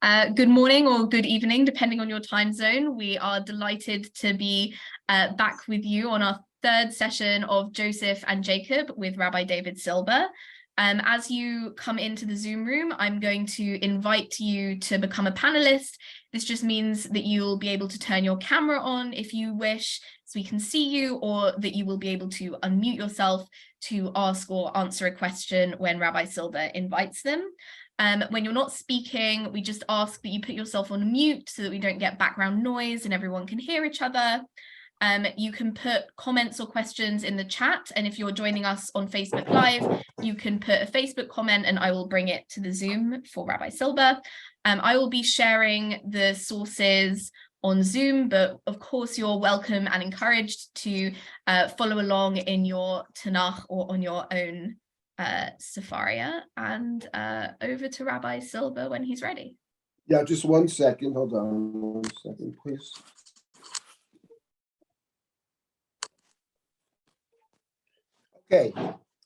Good morning or good evening, depending on your time zone. We are delighted to be back with you on our third session of Joseph and Jacob with Rabbi David Silber. As you come into the Zoom room, I'm going to invite you to become a panelist. This just means that you'll be able to turn your camera on if you wish, so we can see you, or that you will be able to unmute yourself to ask or answer a question when Rabbi Silber invites them. When you're not speaking, we just ask that you put yourself on mute so that we don't get background noise and everyone can hear each other. You can put comments or questions in the chat, and if you're joining us on Facebook Live, you can put a Facebook comment and I will bring it to the Zoom for Rabbi Silber. I will be sharing the sources on Zoom, but of course you're welcome and encouraged to follow along in your Tanakh or on your own Sefaria, and over to Rabbi Silber when he's ready. Yeah, just 1 second. Hold on 1 second, please. Okay,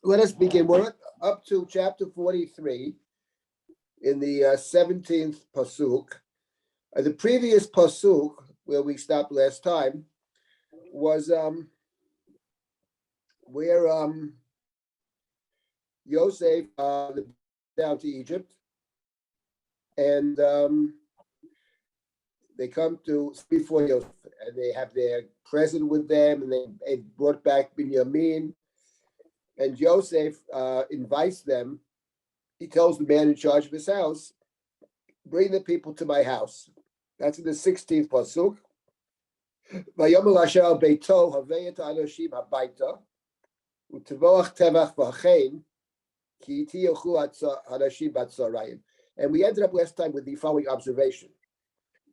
let us begin. We're up to chapter 43 in the 17th pasuk. The previous pasuk, where we stopped last time, was where Yosef down to Egypt, and they come to before Yosef, and they have their present with them, and they brought back Binyamin, and Yosef invites them. He tells the man in charge of his house, "Bring the people to my house." That's in the 16th pasuk. Vayomer Asher al beito havei et ha'anoshim habayta u'tevoach tevach v'achein. And we ended up last time with the following observation,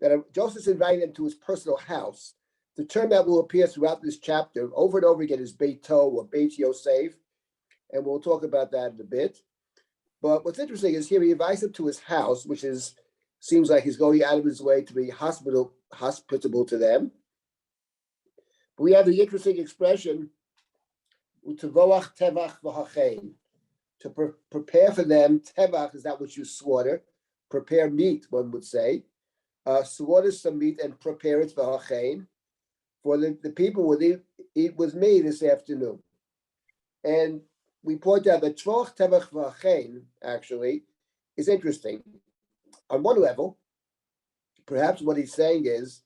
that Joseph's inviting them to his personal house. The term that will appear throughout this chapter over and over again is Beito or Beit Yosef, and we'll talk about that in a bit. But what's interesting is here he invites them to his house, which seems like he's going out of his way to be hospitable to them. But we have the interesting expression, Utevoach tevach v'hachein. To prepare for them. Tevach is that which you slaughter. Prepare meat, one would say. Slaughter some meat and prepare it for hachein. For the people will eat with me this afternoon. And we point out that Tvoch Tevach v'hachein actually is interesting. On one level, perhaps what he's saying is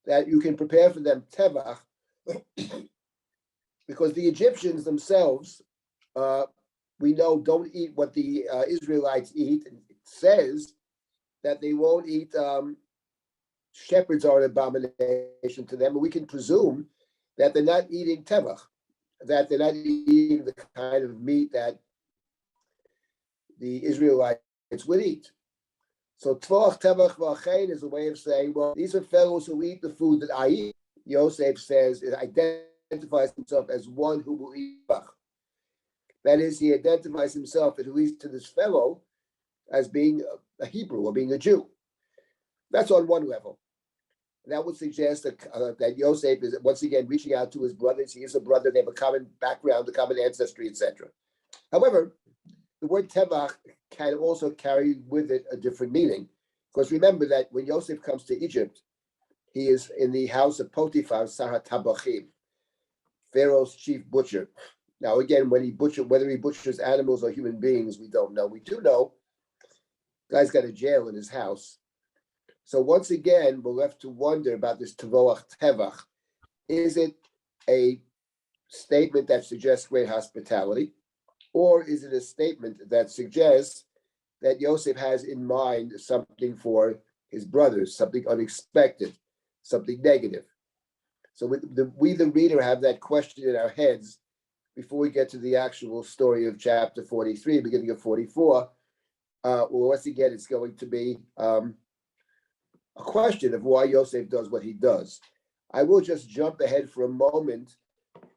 that you can prepare for them Tevach because the Egyptians themselves we know don't eat what the Israelites eat. And it says that they won't eat, shepherds are an abomination to them, and we can presume that they're not eating tevach, that they're not eating the kind of meat that the Israelites would eat. So tvoch tevach v'achein is a way of saying, well, these are fellows who eat the food that I eat. Yosef says it identifies himself as one who will eat tevach. That is, he identifies himself, at least to this fellow, as being a Hebrew or being a Jew. That's on one level. That would suggest that Yosef is once again reaching out to his brothers. He is a brother. They have a common background, a common ancestry, etc. However, the word tevach can also carry with it a different meaning. Because remember that when Yosef comes to Egypt, he is in the house of Potiphar, Sahat Tabachim, Pharaoh's chief butcher. Now, again, whether he butchers animals or human beings, we don't know. We do know the guy's got a jail in his house. So once again, we're left to wonder about this Tevoach Tevach. Is it a statement that suggests great hospitality? Or is it a statement that suggests that Yosef has in mind something for his brothers, something unexpected, something negative? So we, the reader, have that question in our heads before we get to the actual story of chapter 43, beginning of 44. Well, once again, it's going to be a question of why Yosef does what he does. I will just jump ahead for a moment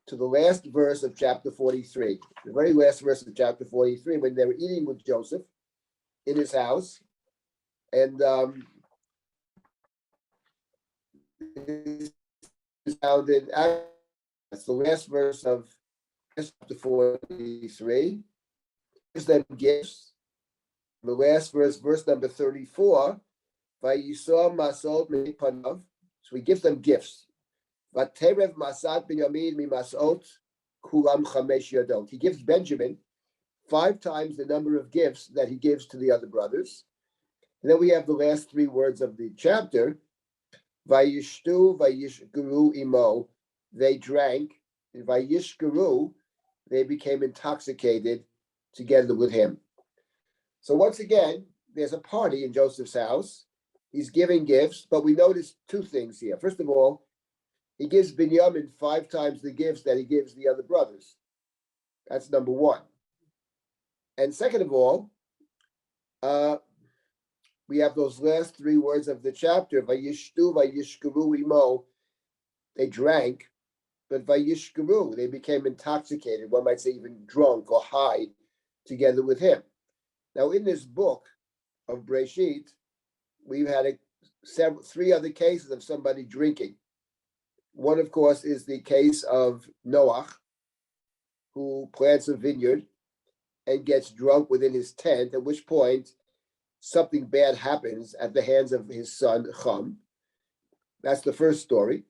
to the last verse of chapter 43, the very last verse of chapter 43, when they were eating with Joseph in his house. And that's the last verse of chapter 43. Gives them gifts. The last verse, verse number 34, Vayisor masot mipanav. So he gives them gifts. Vaterev masat binyamin mimasot kulam chamesh yadot. He gives Benjamin 5 times the number of gifts that he gives to the other brothers. And then we have the last 3 words of the chapter. Vayishtu vayishguru imo. They drank. And vayishguru, they became intoxicated together with him. So once again, there's a party in Joseph's house. He's giving gifts, but we notice 2 things here. First of all, he gives Binyamin 5 times the gifts that he gives the other brothers. That's number 1. And second of all, we have those last 3 words of the chapter. Vayishtu vayishguru imo. They drank, but vayishguru, they became intoxicated. One might say even drunk or high together with him. Now, in this book of Breshit, we've had 3 other cases of somebody drinking. One, of course, is the case of Noach, who plants a vineyard and gets drunk within his tent, at which point something bad happens at the hands of his son, Ham. That's the first story.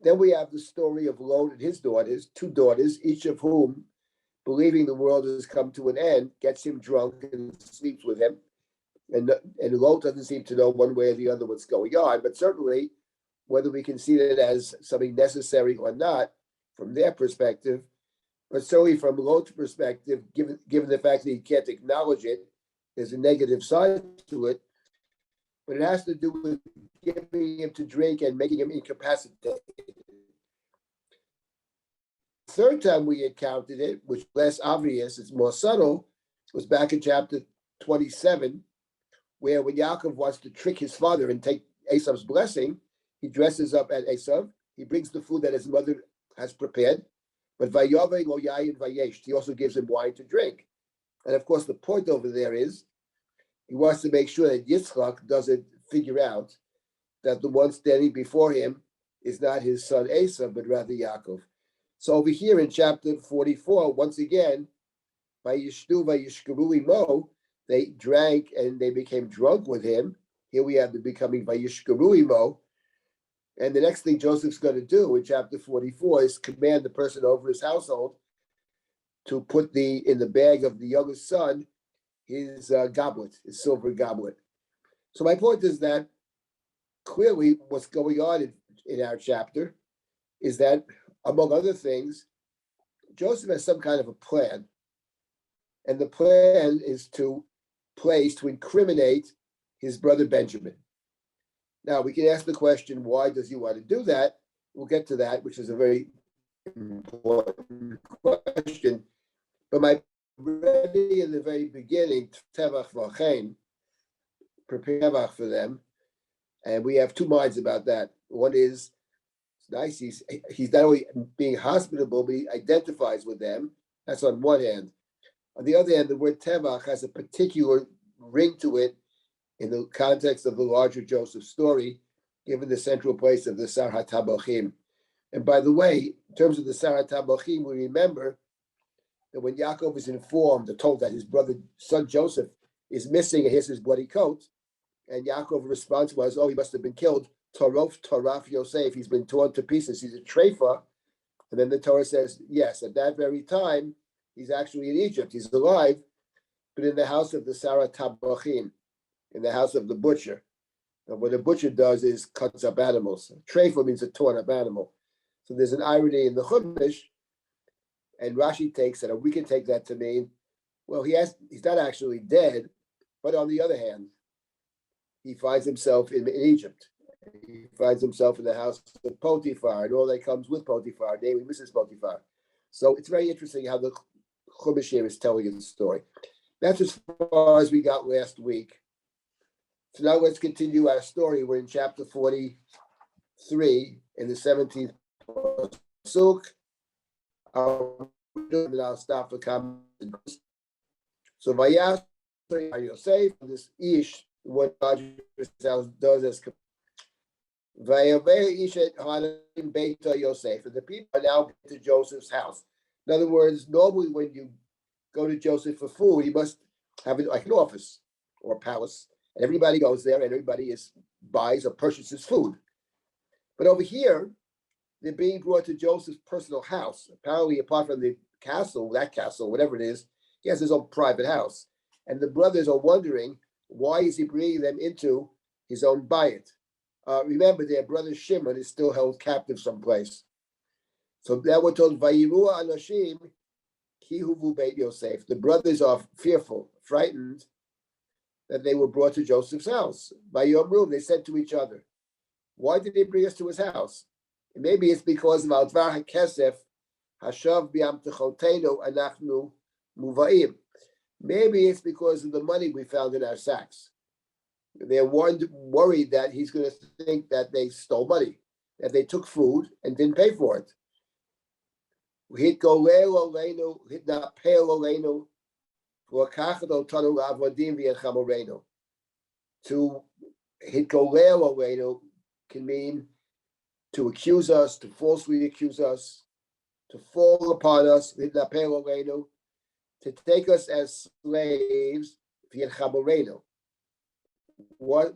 Then we have the story of Lot and his daughters, 2 daughters, each of whom, believing the world has come to an end, gets him drunk and sleeps with him. And Lot doesn't seem to know one way or the other what's going on, but certainly whether we can see that as something necessary or not from their perspective, but certainly from Lot's perspective, given the fact that he can't acknowledge it, there's a negative side to it, but it has to do with giving him to drink and making him incapacitated. Third time we encountered it, which is less obvious, it's more subtle, was back in chapter 27, where when Yaakov wants to trick his father and take Esav's blessing, he dresses up at Esav, he brings the food that his mother has prepared, but Vayove lo yayin vayesh, he also gives him wine to drink. And of course, the point over there is, he wants to make sure that Yitzchak doesn't figure out that the one standing before him is not his son Esav, but rather Yaakov. So over here in chapter 44, once again, Vayishtu vayishguru imo, they drank and they became drunk with him. Here we have the becoming vayishguru imo. And the next thing Joseph's going to do in chapter 44 is command the person over his household to put in the bag of the youngest son his goblet, his silver goblet. So my point is that clearly what's going on in our chapter is that, among other things, Joseph has some kind of a plan. And the plan is to incriminate his brother Benjamin. Now, we can ask the question, why does he want to do that? We'll get to that, which is a very important question. But my already in the very beginning, Tevach V'Chain, prepare Tevach for them. And we have 2 minds about that. One is, it's nice, he's not only being hospitable, but he identifies with them. That's on one hand. On the other hand, the word Tevach has a particular ring to it in the context of the larger Joseph story, given the central place of the Sar HaTabachim. And by the way, in terms of the Sar HaTabachim, we remember that when Yaakov is informed or told that his son Joseph is missing and here's his bloody coat, and Yaakov's response was, he must have been killed. Toraf Yosef, he's been torn to pieces, he's a treifa. And then the Torah says, yes, at that very time, he's actually in Egypt, he's alive, but in the house of the Sarah Tabachim, in the house of the butcher. And what a butcher does is cuts up animals. Treifa means a torn up animal. So there's an irony in the Chumash, and Rashi takes it, or we can take that to mean, well, he's not actually dead, but on the other hand, he finds himself in Egypt. He finds himself in the house of Potiphar, and all that comes with Potiphar, namely Mrs. Potiphar. So it's very interesting how the Chumash here is telling us the story. That's as far as we got last week. So now let's continue our story. We're in chapter 43, in the 17th pasuk. I'll stop for comments. So Vayas Yosef, this Ish, what God does as Yosef, and the people are now to Joseph's house. In other words, normally when you go to Joseph for food, he must have it like an office or palace, And everybody goes there and everybody buys or purchases food. But over here, they're being brought to Joseph's personal house. Apparently, apart from the castle, whatever it is, he has his own private house. And the brothers are wondering, why is he bringing them into his own bayit? Remember, their brother Shimon is still held captive someplace. So now we're told, Vayiru Anashim Ki Huvu Beit Yosef. The brothers are fearful, frightened that they were brought to Joseph's house. Vayomru, they said to each other, why did he bring us to his house? And maybe it's because of Al-Dvar HaKesef, Hashav Biam Techotenu Anachnu Muvaim. Maybe it's because of the money we found in our sacks. They're worried that he's going to think that they stole money, that they took food and didn't pay for it. To hitkolel oleinu can mean to accuse us, to falsely accuse us, to fall upon us, to take us as slaves. What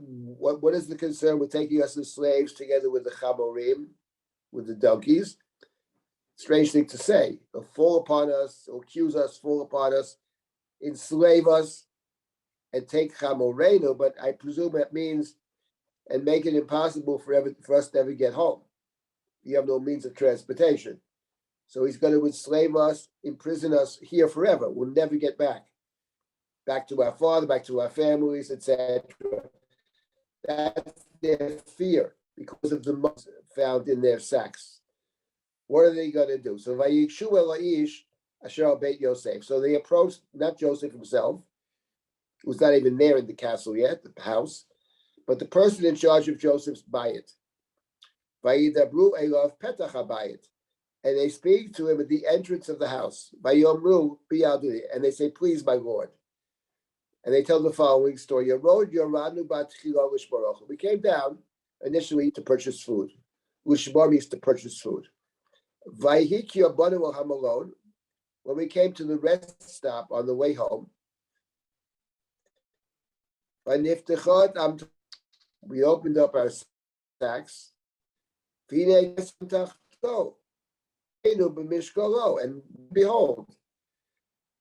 is the concern with taking us as slaves together with the chamorim, with the donkeys? Strange thing to say. They'll fall upon us, accuse us, fall upon us, enslave us, and take chamorenu, but I presume that means and make it impossible for us to ever get home. You have no means of transportation. So he's going to enslave us, imprison us here forever. We'll never get back to our father, back to our families, etc. That's their fear because of the money found in their sacks. What are they going to do? So Vayikshu Elaish Asher Beit Yosef. So they approached not Joseph himself, who's not even there in the castle yet, the house, but the person in charge of Joseph's bayit. Vayidabru Elav Petach HaBayit. And they speak to him at the entrance of the house. Vayomru Biyadui. And they say, please, my Lord. And they tell the following story. We came down initially to purchase food. Lishbar means to purchase food. When we came to the rest stop on the way home, we opened up our sacks, and behold,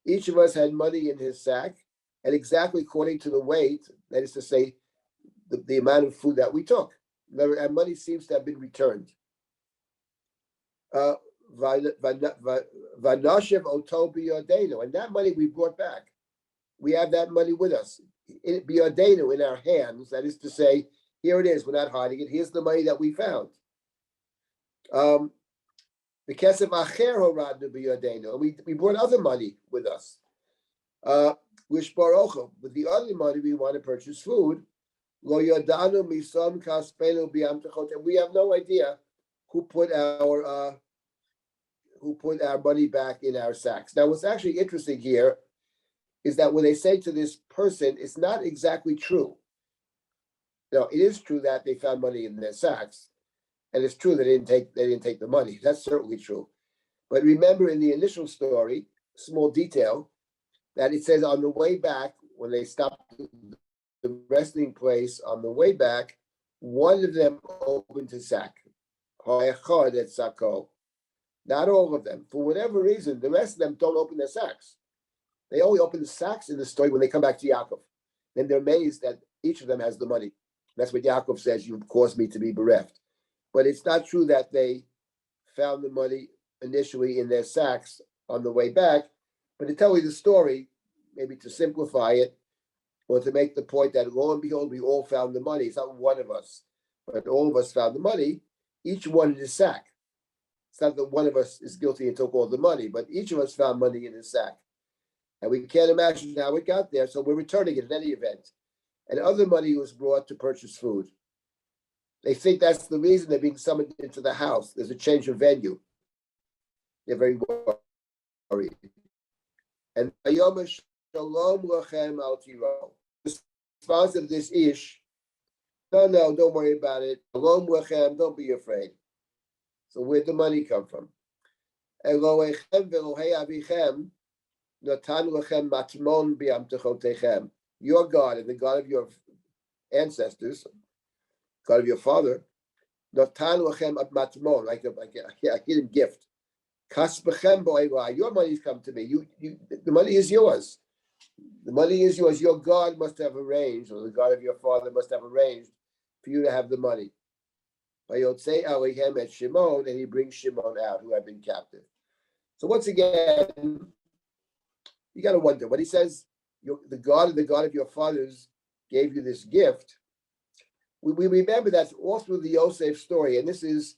each of us had money in his sack, and exactly according to the weight, that is to say, the amount of food that we took. Our money seems to have been returned. And that money we brought back. We have that money with us. Biyadenu, in our hands, that is to say, here it is, we're not hiding it. Here's the money that we found. The kesef acher horadnu biyadenu, and we brought other money with us. With the other money, we want to purchase food. Lo yadanu misam kaspenu biyam techot, and we have no idea who put our money back in our sacks. Now, what's actually interesting here is that when they say to this person, it's not exactly true. No, it is true that they found money in their sacks, and it's true they didn't take the money. That's certainly true. But remember, in the initial story, small detail, that it says on the way back, when they stopped the resting place on the way back, one of them opened his sack. Not all of them. For whatever reason, the rest of them don't open their sacks. They only open the sacks in the story when they come back to Yaakov. Then they're amazed that each of them has the money. That's what Yaakov says, you've caused me to be bereft. But it's not true that they found the money initially in their sacks on the way back. But to tell you the story, maybe to simplify it, or to make the point that lo and behold, we all found the money. It's not one of us, but all of us found the money, each one in his sack. It's not that one of us is guilty and took all the money, but each of us found money in his sack. And we can't imagine how it got there, so we're returning it in any event. And other money was brought to purchase food. They think that's the reason they're being summoned into the house. There's a change of venue. They're very worried. And Shalom Lachem Al Tiro. The response of this ish, no, don't worry about it. Shalom Lachem, don't be afraid. So where'd the money come from? Elohechem ve'Elohei avichem natan lechem matmon bi'am techotechem. Your God and the God of your ancestors, God of your father, Natan lachem matmon, like a hidden gift. Kasbechem bo'elai, your money's come to me. The money is yours. The money is yours. Your God must have arranged, or the God of your father must have arranged for you to have the money. Vayotzei alehem et Shimon, and he brings Shimon out, who had been captive. So once again, you got to wonder when he says, the God of your fathers gave you this gift. We remember that all through the Yosef story, and this is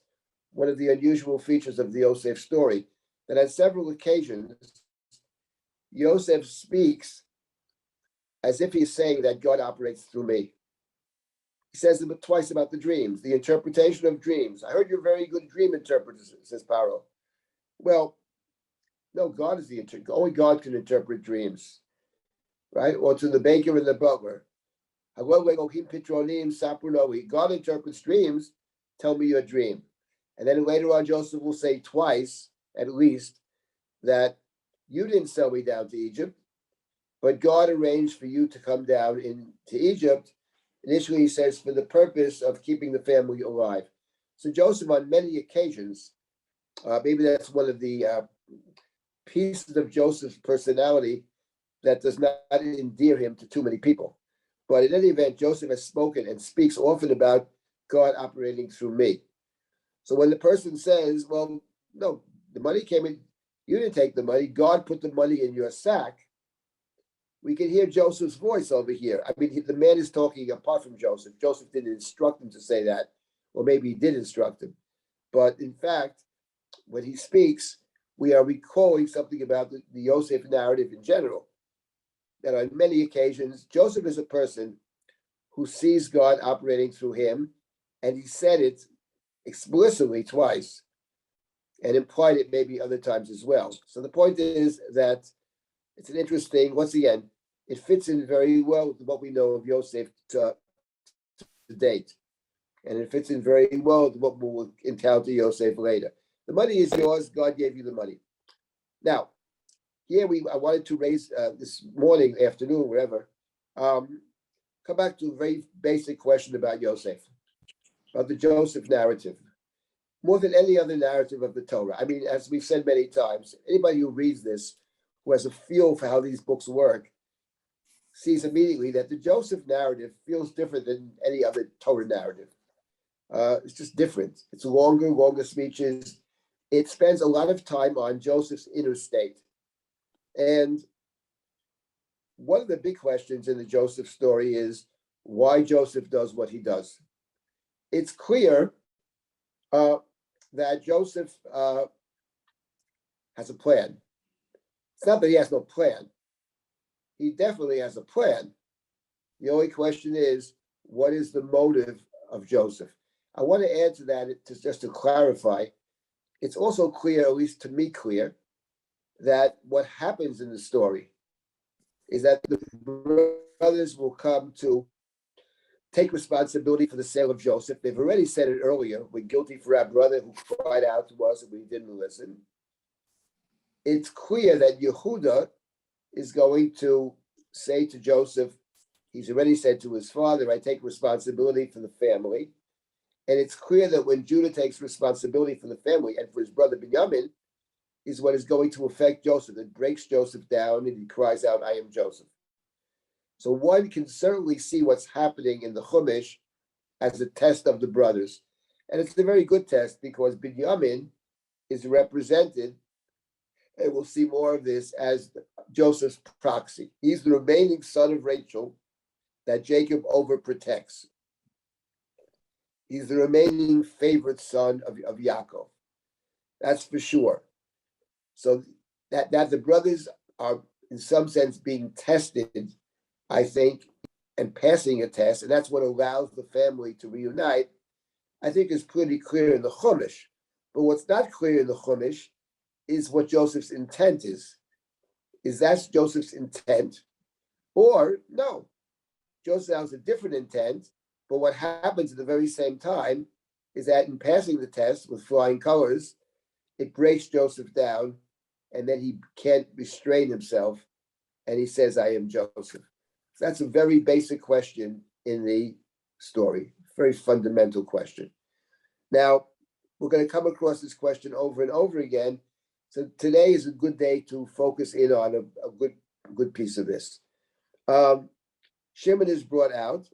one of the unusual features of the Yosef story, that on several occasions, Yosef speaks as if he's saying that God operates through me. He says it twice about the dreams, the interpretation of dreams. I heard you're a very good dream interpreter, says Paro. Well, no, God is the interpreter. Only God can interpret dreams, right? Or to the baker and the butler. God interprets dreams, tell me your dream. And then later on, Joseph will say twice, at least, that you didn't sell me down to Egypt, but God arranged for you to come down into Egypt. Initially, he says, for the purpose of keeping the family alive. So Joseph, on many occasions, maybe that's one of the pieces of Joseph's personality that does not endear him to too many people. But in any event, Joseph has spoken and speaks often about God operating through me. So when the person says, well, no, the money came in, you didn't take the money, God put the money in your sack, we can hear Joseph's voice over here. I mean, the man is talking apart from Joseph. Joseph didn't instruct him to say that, or maybe he did instruct him. But in fact, when he speaks, we are recalling something about the Yosef narrative in general. That on many occasions, Joseph is a person who sees God operating through him, and he said it explicitly twice, and implied it maybe other times as well. So the point is that it's an interesting, once again, it fits in very well with what we know of Yosef to date. And it fits in very well with what we'll encounter Yosef later. The money is yours, God gave you the money. Now, here I wanted to raise this morning, afternoon, wherever, come back to a very basic question about Yosef, about the Joseph narrative. More than any other narrative of the Torah. I mean, as we've said many times, anybody who reads this, who has a feel for how these books work, sees immediately that the Joseph narrative feels different than any other Torah narrative. It's just different. It's longer speeches. It spends a lot of time on Joseph's inner state. And one of the big questions in the Joseph story is why Joseph does what he does. It's clear that Joseph has a plan. It's not that he has no plan. He definitely has a plan. The only question is, what is the motive of Joseph? I want to add to that, just to clarify, it's also clear, at least to me clear, that what happens in the story is that the brothers will come to take responsibility for the sale of Joseph. They've already said it earlier. We're guilty for our brother who cried out to us and we didn't listen. It's clear that Yehuda is going to say to Joseph, he's already said to his father, I take responsibility for the family. And it's clear that when Judah takes responsibility for the family and for his brother Binyamin, is what is going to affect Joseph. It breaks Joseph down and he cries out, I am Joseph. So one can certainly see what's happening in the Chumash as a test of the brothers. And it's a very good test because Binyamin is represented, and we'll see more of this, as Joseph's proxy. He's the remaining son of Rachel that Jacob overprotects. He's the remaining favorite son of Yaakov. That's for sure. So that the brothers are, in some sense, being tested, I think, and passing a test, and that's what allows the family to reunite, I think is pretty clear in the Chumash. But what's not clear in the Chumash is what Joseph's intent is. Is that Joseph's intent? Or, no, Joseph has a different intent, but what happens at the very same time is that in passing the test with flying colors, it breaks Joseph down, and then he can't restrain himself, and he says, I am Joseph. So that's a very basic question in the story. Very fundamental question. Now, we're going to come across this question over and over again. So today is a good day to focus in on a good piece of this. Shimon is brought out.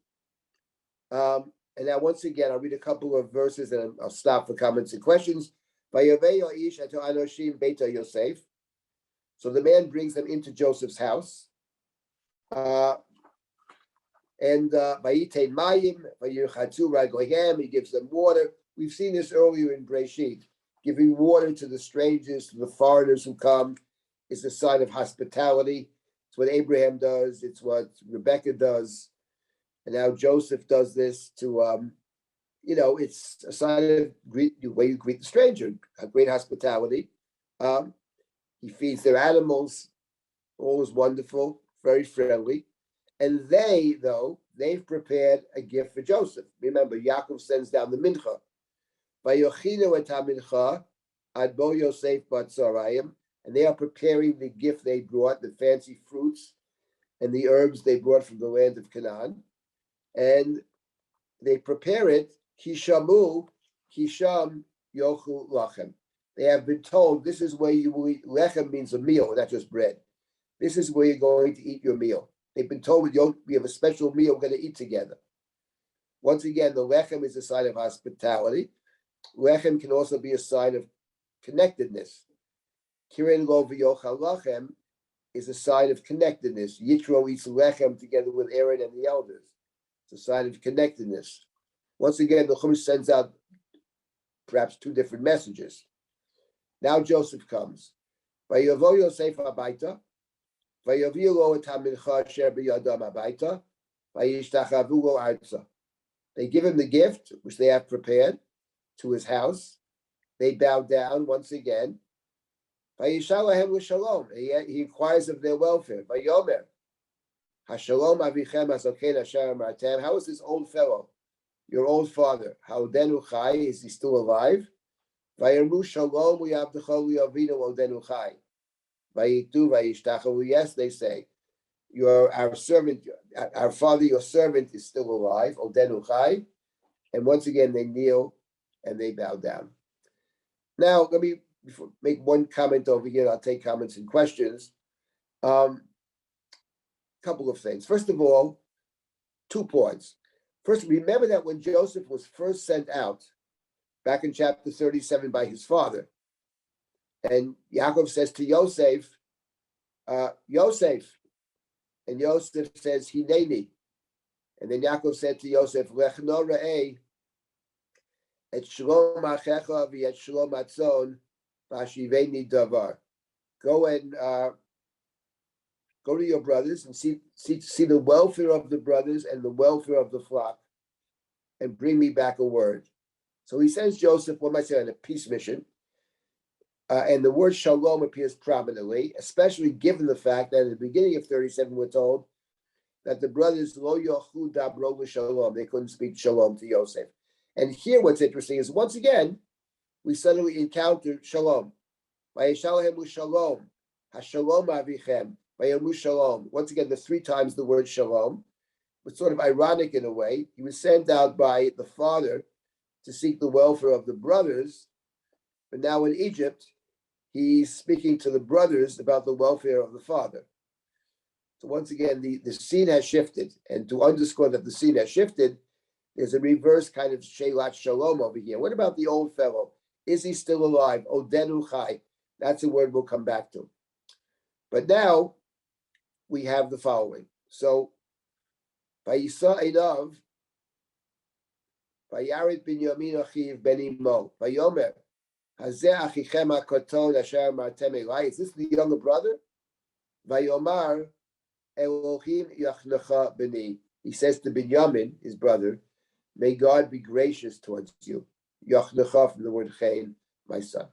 And now, once again, I'll read a couple of verses and I'll stop for comments and questions. So the man brings them into Joseph's house. And he gives them water. We've seen this earlier in Breshit. Giving water to the strangers, to the foreigners who come, is a sign of hospitality. It's what Abraham does. It's what Rebecca does. And now Joseph does this to, it's a sign of the way you greet the stranger, a great hospitality. He feeds their animals. All is wonderful, very friendly. And they've prepared a gift for Joseph. Remember, Yaakov sends down the mincha. And they are preparing the gift they brought, the fancy fruits and the herbs they brought from the land of Canaan. And they prepare it, Kisham Yochu Lachem. They have been told this is where you will eat. Lechem means a meal, not just bread. This is where you're going to eat your meal. They've been told we have a special meal we're going to eat together. Once again, the lechem is a sign of hospitality. Lechem can also be a sign of connectedness. Kirin lo v'yochal lachem is a sign of connectedness. Yitro eats lechem together with Aaron and the elders. It's a sign of connectedness. Once again, the Chumash sends out perhaps two different messages. Now Joseph comes. Vayavo Yosef habayta. They give him the gift, which they have prepared, to his house. They bow down once again. He inquires of their welfare. How is this old fellow, your old father? Is he still alive? Yes, they say, our servant, our father, your servant is still alive. Odenu chai. And once again, they kneel and they bow down. Now, let me make one comment over here. I'll take comments and questions. Couple of things. First of all, 2 points. First, remember that when Joseph was first sent out, back in chapter 37 by his father, and Yaakov says to Yosef, Yosef, and Yosef says, Hineni. And then Yaakov said to Yosef, Lech no re'eh, et shalom achecha v'et shalom atzon v'ashiveni davar. Go and go to your brothers and see the welfare of the brothers and the welfare of the flock, and bring me back a word. So he sends Joseph, what am I saying, on a peace mission. And the word shalom appears prominently, especially given the fact that at the beginning of 37, we're told that the brothers lo yochu dabro shalom, they couldn't speak shalom to Yosef. And here, what's interesting is once again we suddenly encounter shalom. Vayeshalhem shalom, hashalom avichem, vayamu shalom. Once again, the 3 times the word shalom. It's sort of ironic in a way. He was sent out by the father to seek the welfare of the brothers, but now in Egypt, he's speaking to the brothers about the welfare of the father. So once again, the scene has shifted. And to underscore that the scene has shifted, there's a reverse kind of shelat shalom over here. What about the old fellow? Is he still alive? Odenu chai. That's a word we'll come back to. But now we have the following. So, Vayisa Einav, Vayarid Binyamin Achiv Ben Imo, Vayomer, is this the younger brother? Vayomar Elohim Yachnecha Beni. He says to Binyamin, his brother, may God be gracious towards you. Yachnecha from the word Chain, my son.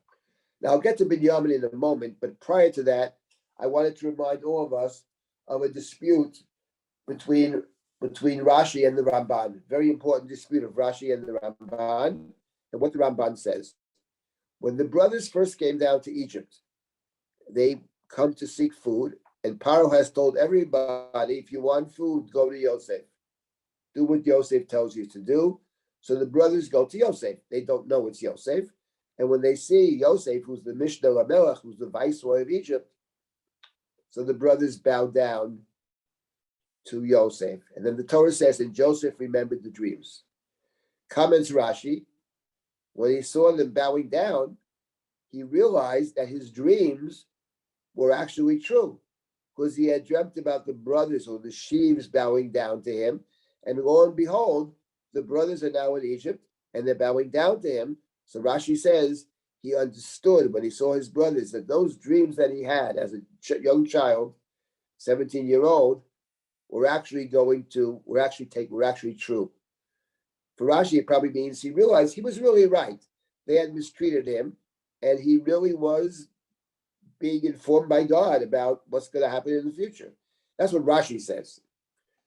Now I'll get to Binyamin in a moment, but prior to that, I wanted to remind all of us of a dispute between Rashi and the Ramban. Very important dispute of Rashi and the Ramban, and what the Ramban says. When the brothers first came down to Egypt, they come to seek food, and Paro has told everybody, if you want food, go to Yosef. do what Yosef tells you to do. So the brothers go to Yosef. They don't know it's Yosef. And when they see Yosef, who's the Mishnah Lamelech, who's the viceroy of Egypt, so the brothers bow down to Yosef. And then the Torah says, and Joseph remembered the dreams. Comments Rashi, when he saw them bowing down, he realized that his dreams were actually true, because he had dreamt about the brothers or the sheaves bowing down to him. And lo and behold, the brothers are now in Egypt and they're bowing down to him. So Rashi says he understood when he saw his brothers that those dreams that he had as a young child, 17-year-old, were actually true. For Rashi, it probably means he realized he was really right. They had mistreated him, and he really was being informed by God about what's going to happen in the future. That's what Rashi says.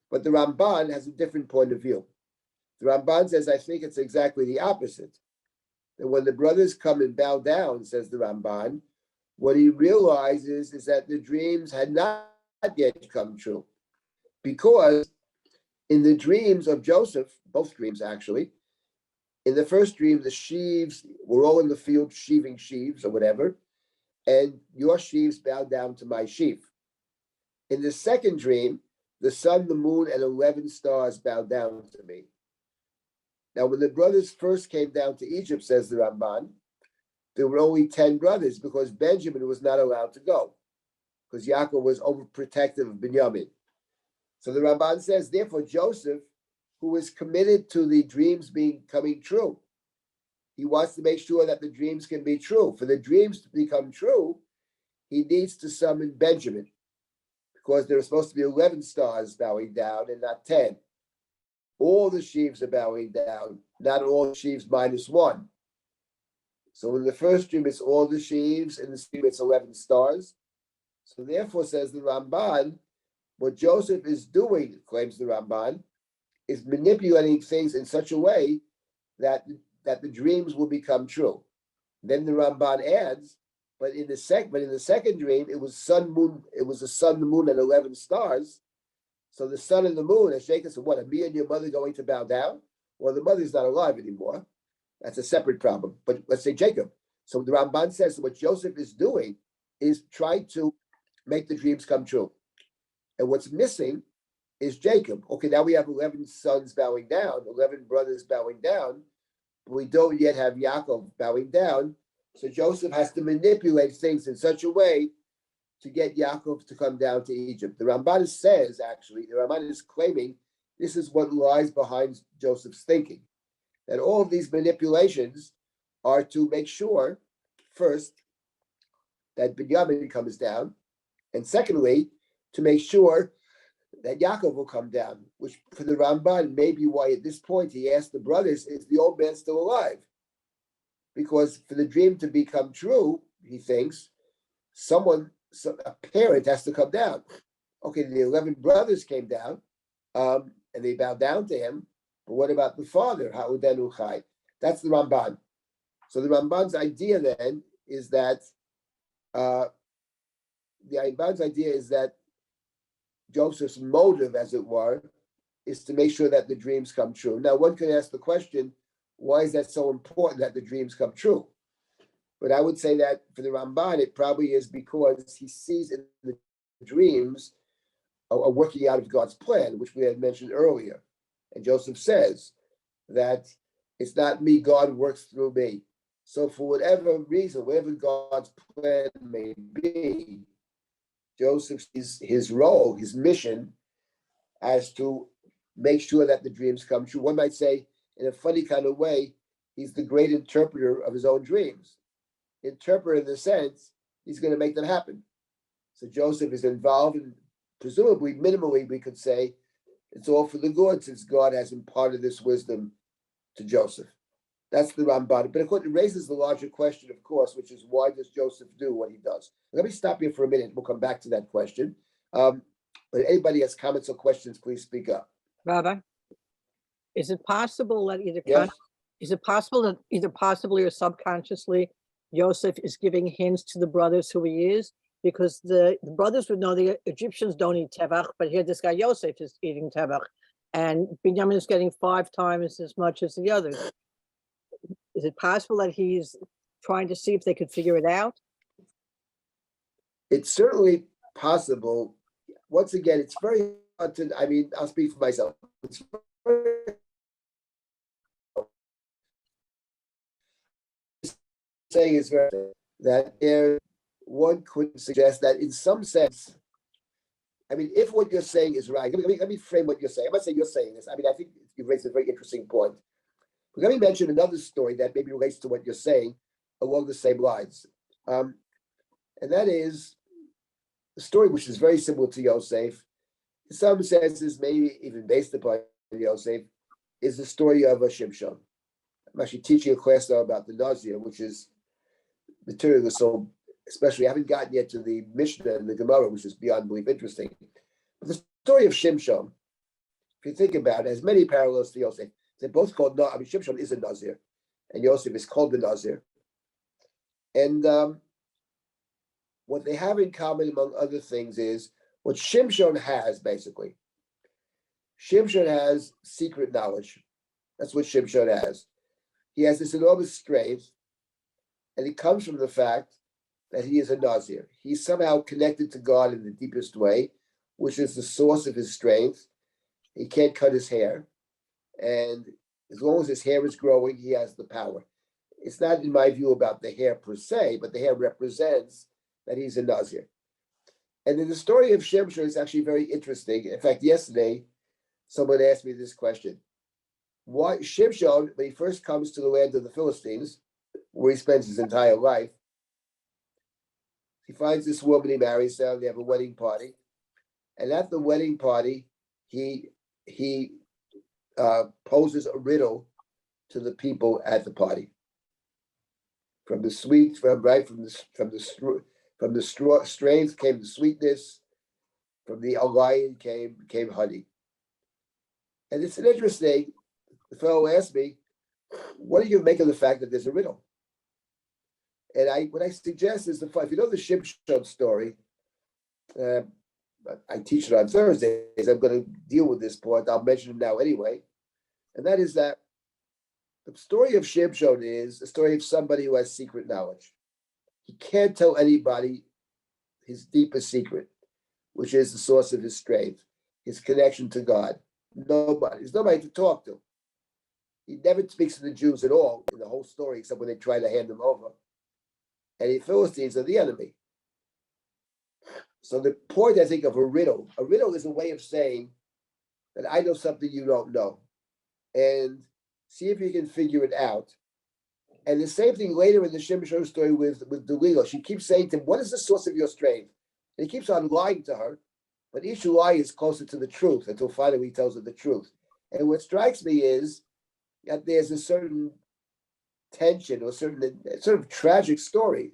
But the Ramban has a different point of view. The Ramban says, I think it's exactly the opposite. That when the brothers come and bow down, says the Ramban, what he realizes is that the dreams had not yet come true. Because in the dreams of Joseph, both dreams actually, in the first dream, the sheaves were all in the field sheaving sheaves or whatever, and your sheaves bow down to my sheaf. In the second dream, the sun, the moon, and 11 stars bow down to me. Now, when the brothers first came down to Egypt, says the Ramban, there were only 10 brothers because Benjamin was not allowed to go, because Yaakov was overprotective of Binyamin. So the Ramban says, therefore, Joseph, who is committed to the dreams coming true, he wants to make sure that the dreams can be true. For the dreams to become true, he needs to summon Benjamin, because there are supposed to be 11 stars bowing down and not 10. All the sheaves are bowing down, not all sheaves minus one. So in the first dream, it's all the sheaves, in the dream, it's 11 stars. So therefore, says the Ramban, what Joseph is doing, claims the Ramban, is manipulating things in such a way that the dreams will become true. Then the Ramban adds, but in the second dream, it was the sun, the moon, and 11 stars. So the sun and the moon, as Jacob said, what, are me and your mother going to bow down? Well, the mother's not alive anymore. That's a separate problem. But let's say Jacob. So the Ramban says what Joseph is doing is trying to make the dreams come true. And what's missing is Jacob. Okay, now we have 11 sons bowing down, 11 brothers bowing down, but we don't yet have Yaakov bowing down. So Joseph has to manipulate things in such a way to get Yaakov to come down to Egypt. The Ramban says, actually, the Ramban is claiming this is what lies behind Joseph's thinking, that all of these manipulations are to make sure, first, that Binyamin comes down, and secondly, to make sure that Yaakov will come down, which for the Ramban may be why at this point he asked the brothers, is the old man still alive? Because for the dream to become true, he thinks, a parent has to come down. Okay, the 11 brothers came down, and they bowed down to him, but what about the father? Ha'udenu chai. That's the Ramban. So the Ramban's idea then is that Joseph's motive, as it were, is to make sure that the dreams come true. Now, one could ask the question, why is that so important that the dreams come true? But I would say that for the Ramban, it probably is because he sees in the dreams a working out of God's plan, which we had mentioned earlier. And Joseph says that it's not me, God works through me. So for whatever reason, whatever God's plan may be, Joseph sees his role, his mission, as to make sure that the dreams come true. One might say, in a funny kind of way, he's the great interpreter of his own dreams. Interpreter in the sense, he's going to make them happen. So Joseph is involved, and presumably, minimally, we could say, it's all for the good, since God has imparted this wisdom to Joseph. That's the Ramban. But of course, it raises the larger question, of course, which is why does Joseph do what he does? Let me stop here for a minute. We'll come back to that question. But anybody has comments or questions, please speak up. Rabbi, is it possible that either possibly or subconsciously, Joseph is giving hints to the brothers who he is? Because the brothers would know the Egyptians don't eat tevach, but here this guy Joseph is eating tevach. and Binyamin is getting 5 times as much as the others. Is it possible that he's trying to see if they could figure it out? It's certainly possible. Once again, it's very hard to, I mean, I'll speak for myself. It's very saying is very that there one could suggest that in some sense, I mean, if what you're saying is right, let me frame what you're saying. I'm not saying you're saying this. I mean, I think you raised a very interesting point. But let me mention another story that maybe relates to what you're saying along the same lines. And that is a story which is very similar to Yosef. In some senses, maybe even based upon Yosef, is the story of a Shimshon. I'm actually teaching a class now about the Nazir, which is material is so, especially I haven't gotten yet to the Mishnah and the Gemara, which is beyond belief interesting. But the story of Shimshon, if you think about it, has many parallels to Yosef. They're both called, I mean, Shimshon is a Nazir, and Yosef is called the Nazir. And what they have in common, among other things, is what Shimshon has, basically. Shimshon has secret knowledge. That's what Shimshon has. He has this enormous strength, and it comes from the fact that he is a Nazir. He's somehow connected to God in the deepest way, which is the source of his strength. He can't cut his hair, and as long as his hair is growing, he has the power. It's not, in my view, about the hair per se, but the hair represents that he's a Nazir. And in the story of Shimshon, it's actually very interesting. In fact, yesterday, someone asked me this question. Why Shimshon, when he first comes to the land of the Philistines, where he spends his entire life, he finds this woman he marries, they have a wedding party. And at the wedding party, he poses a riddle to the people at the party. From the strength came the sweetness. From the lion came honey. And it's an interesting. The fellow asked me, "What do you make of the fact that there's a riddle?" And what I suggest is if you know the Shimshon story, I teach it on Thursdays. I'm going to deal with this point. I'll mention it now anyway, and that is that the story of Shimshon is the story of somebody who has secret knowledge. He can't tell anybody his deepest secret, which is the source of his strength, his connection to God. There's nobody to talk to. He never speaks to the Jews at all in the whole story, except when they try to hand him over. And the Philistines are the enemy. So the point, I think, of a riddle is a way of saying that I know something you don't know. And see if you can figure it out. And the same thing later in the Shimshon story with Delilah. She keeps saying to him, what is the source of your strength? And he keeps on lying to her. But each lie is closer to the truth until finally he tells her the truth. And what strikes me is that there's a certain tension or certain sort of tragic story.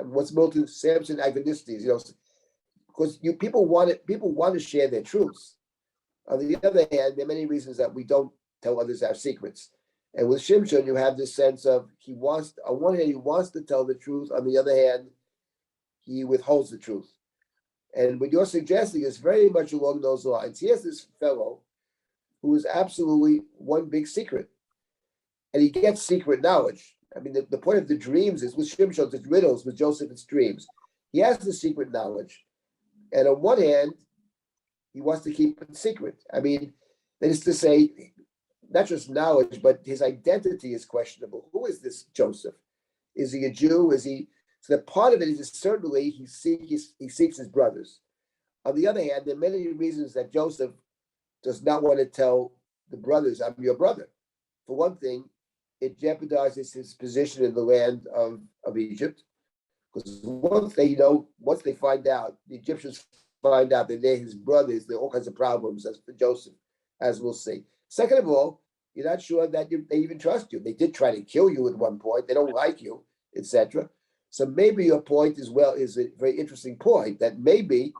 What's Milton Samson Agonistes, because people want to share their truths. On the other hand, there are many reasons that we don't tell others our secrets. And with Shimshon, you have this sense of on one hand, he wants to tell the truth. On the other hand, he withholds the truth. And what you're suggesting is very much along those lines. Here's this fellow who is absolutely one big secret. And he gets secret knowledge. I mean, the point of the dreams is with Shimshon, it's riddles, with Joseph, it's dreams. He has the secret knowledge. And on one hand, he wants to keep it secret. I mean, that is to say, not just knowledge, but his identity is questionable. Who is this Joseph? Is he a Jew? Is he? So that part of it is certainly he seeks his brothers. On the other hand, there are many reasons that Joseph does not want to tell the brothers, I'm your brother. For one thing, it jeopardizes his position in the land of Egypt. Because once they find out, the Egyptians find out that they're his brothers, there are all kinds of problems as for Joseph, as we'll see. Second of all, you're not sure that they even trust you. They did try to kill you at one point. They don't like you, etc. So maybe your point as well is a very interesting point, that maybe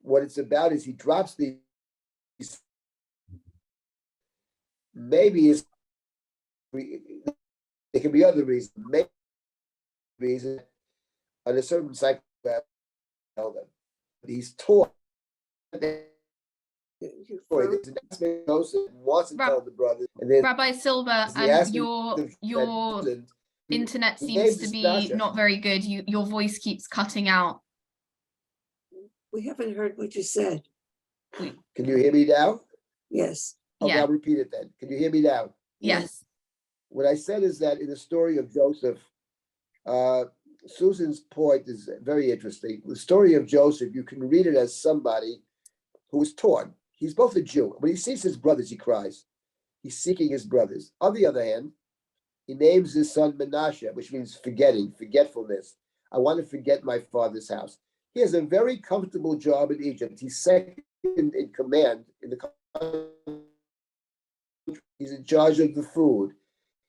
what it's about is he drops these. Maybe there can be other reasons. Maybe reason on a certain cycle, he's taught story. There's an aspect of Joseph wants to Rab- tell the brothers, and then Rabbi Silber, the aspect your that internet he seems names to his be Nasha. not very good. Your voice keeps cutting out. We haven't heard what you said. Can you hear me now? Yes. Okay, Yeah. I'll repeat it then. Can you hear me now? Yes. What I said is that in the story of Joseph, Susan's point is very interesting. The story of Joseph, you can read it as somebody who is torn. He's both a Jew. When he sees his brothers, he cries. He's seeking his brothers. On the other hand, he names his son Menashe, which means forgetting, forgetfulness. I want to forget my father's house. He has a very comfortable job in Egypt. He's second in command in the country. He's in charge of the food.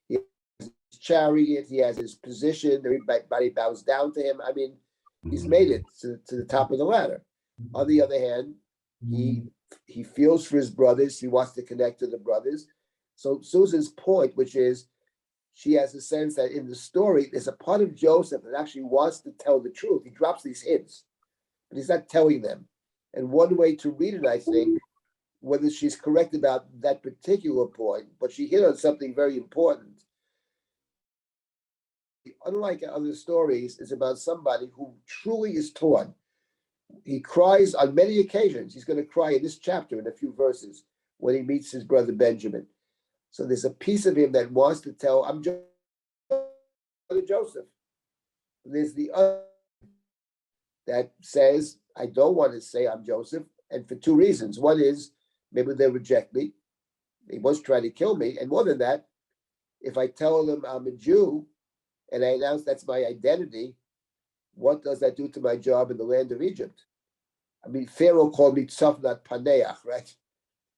He has his chariot. He has his position. Everybody bows down to him. I mean, he's made it to the top of the ladder. On the other hand, he feels for his brothers. He wants to connect to the brothers. So Susan's point, which is she has a sense that in the story, there's a part of Joseph that actually wants to tell the truth. He drops these hints, but he's not telling them. And one way to read it, I think, whether she's correct about that particular point, but she hit on something very important. Unlike other stories, it's about somebody who truly is torn. He cries on many occasions. He's going to cry in this chapter in a few verses when he meets his brother Benjamin. So there's a piece of him that wants to tell, I'm Joseph. There's the other that says, I don't want to say I'm Joseph, and for two reasons. One is, maybe they'll reject me. They must try to kill me. And more than that, if I tell them I'm a Jew and I announce that's my identity, what does that do to my job in the land of Egypt? I mean, Pharaoh called me Tzafnat Paneach, right?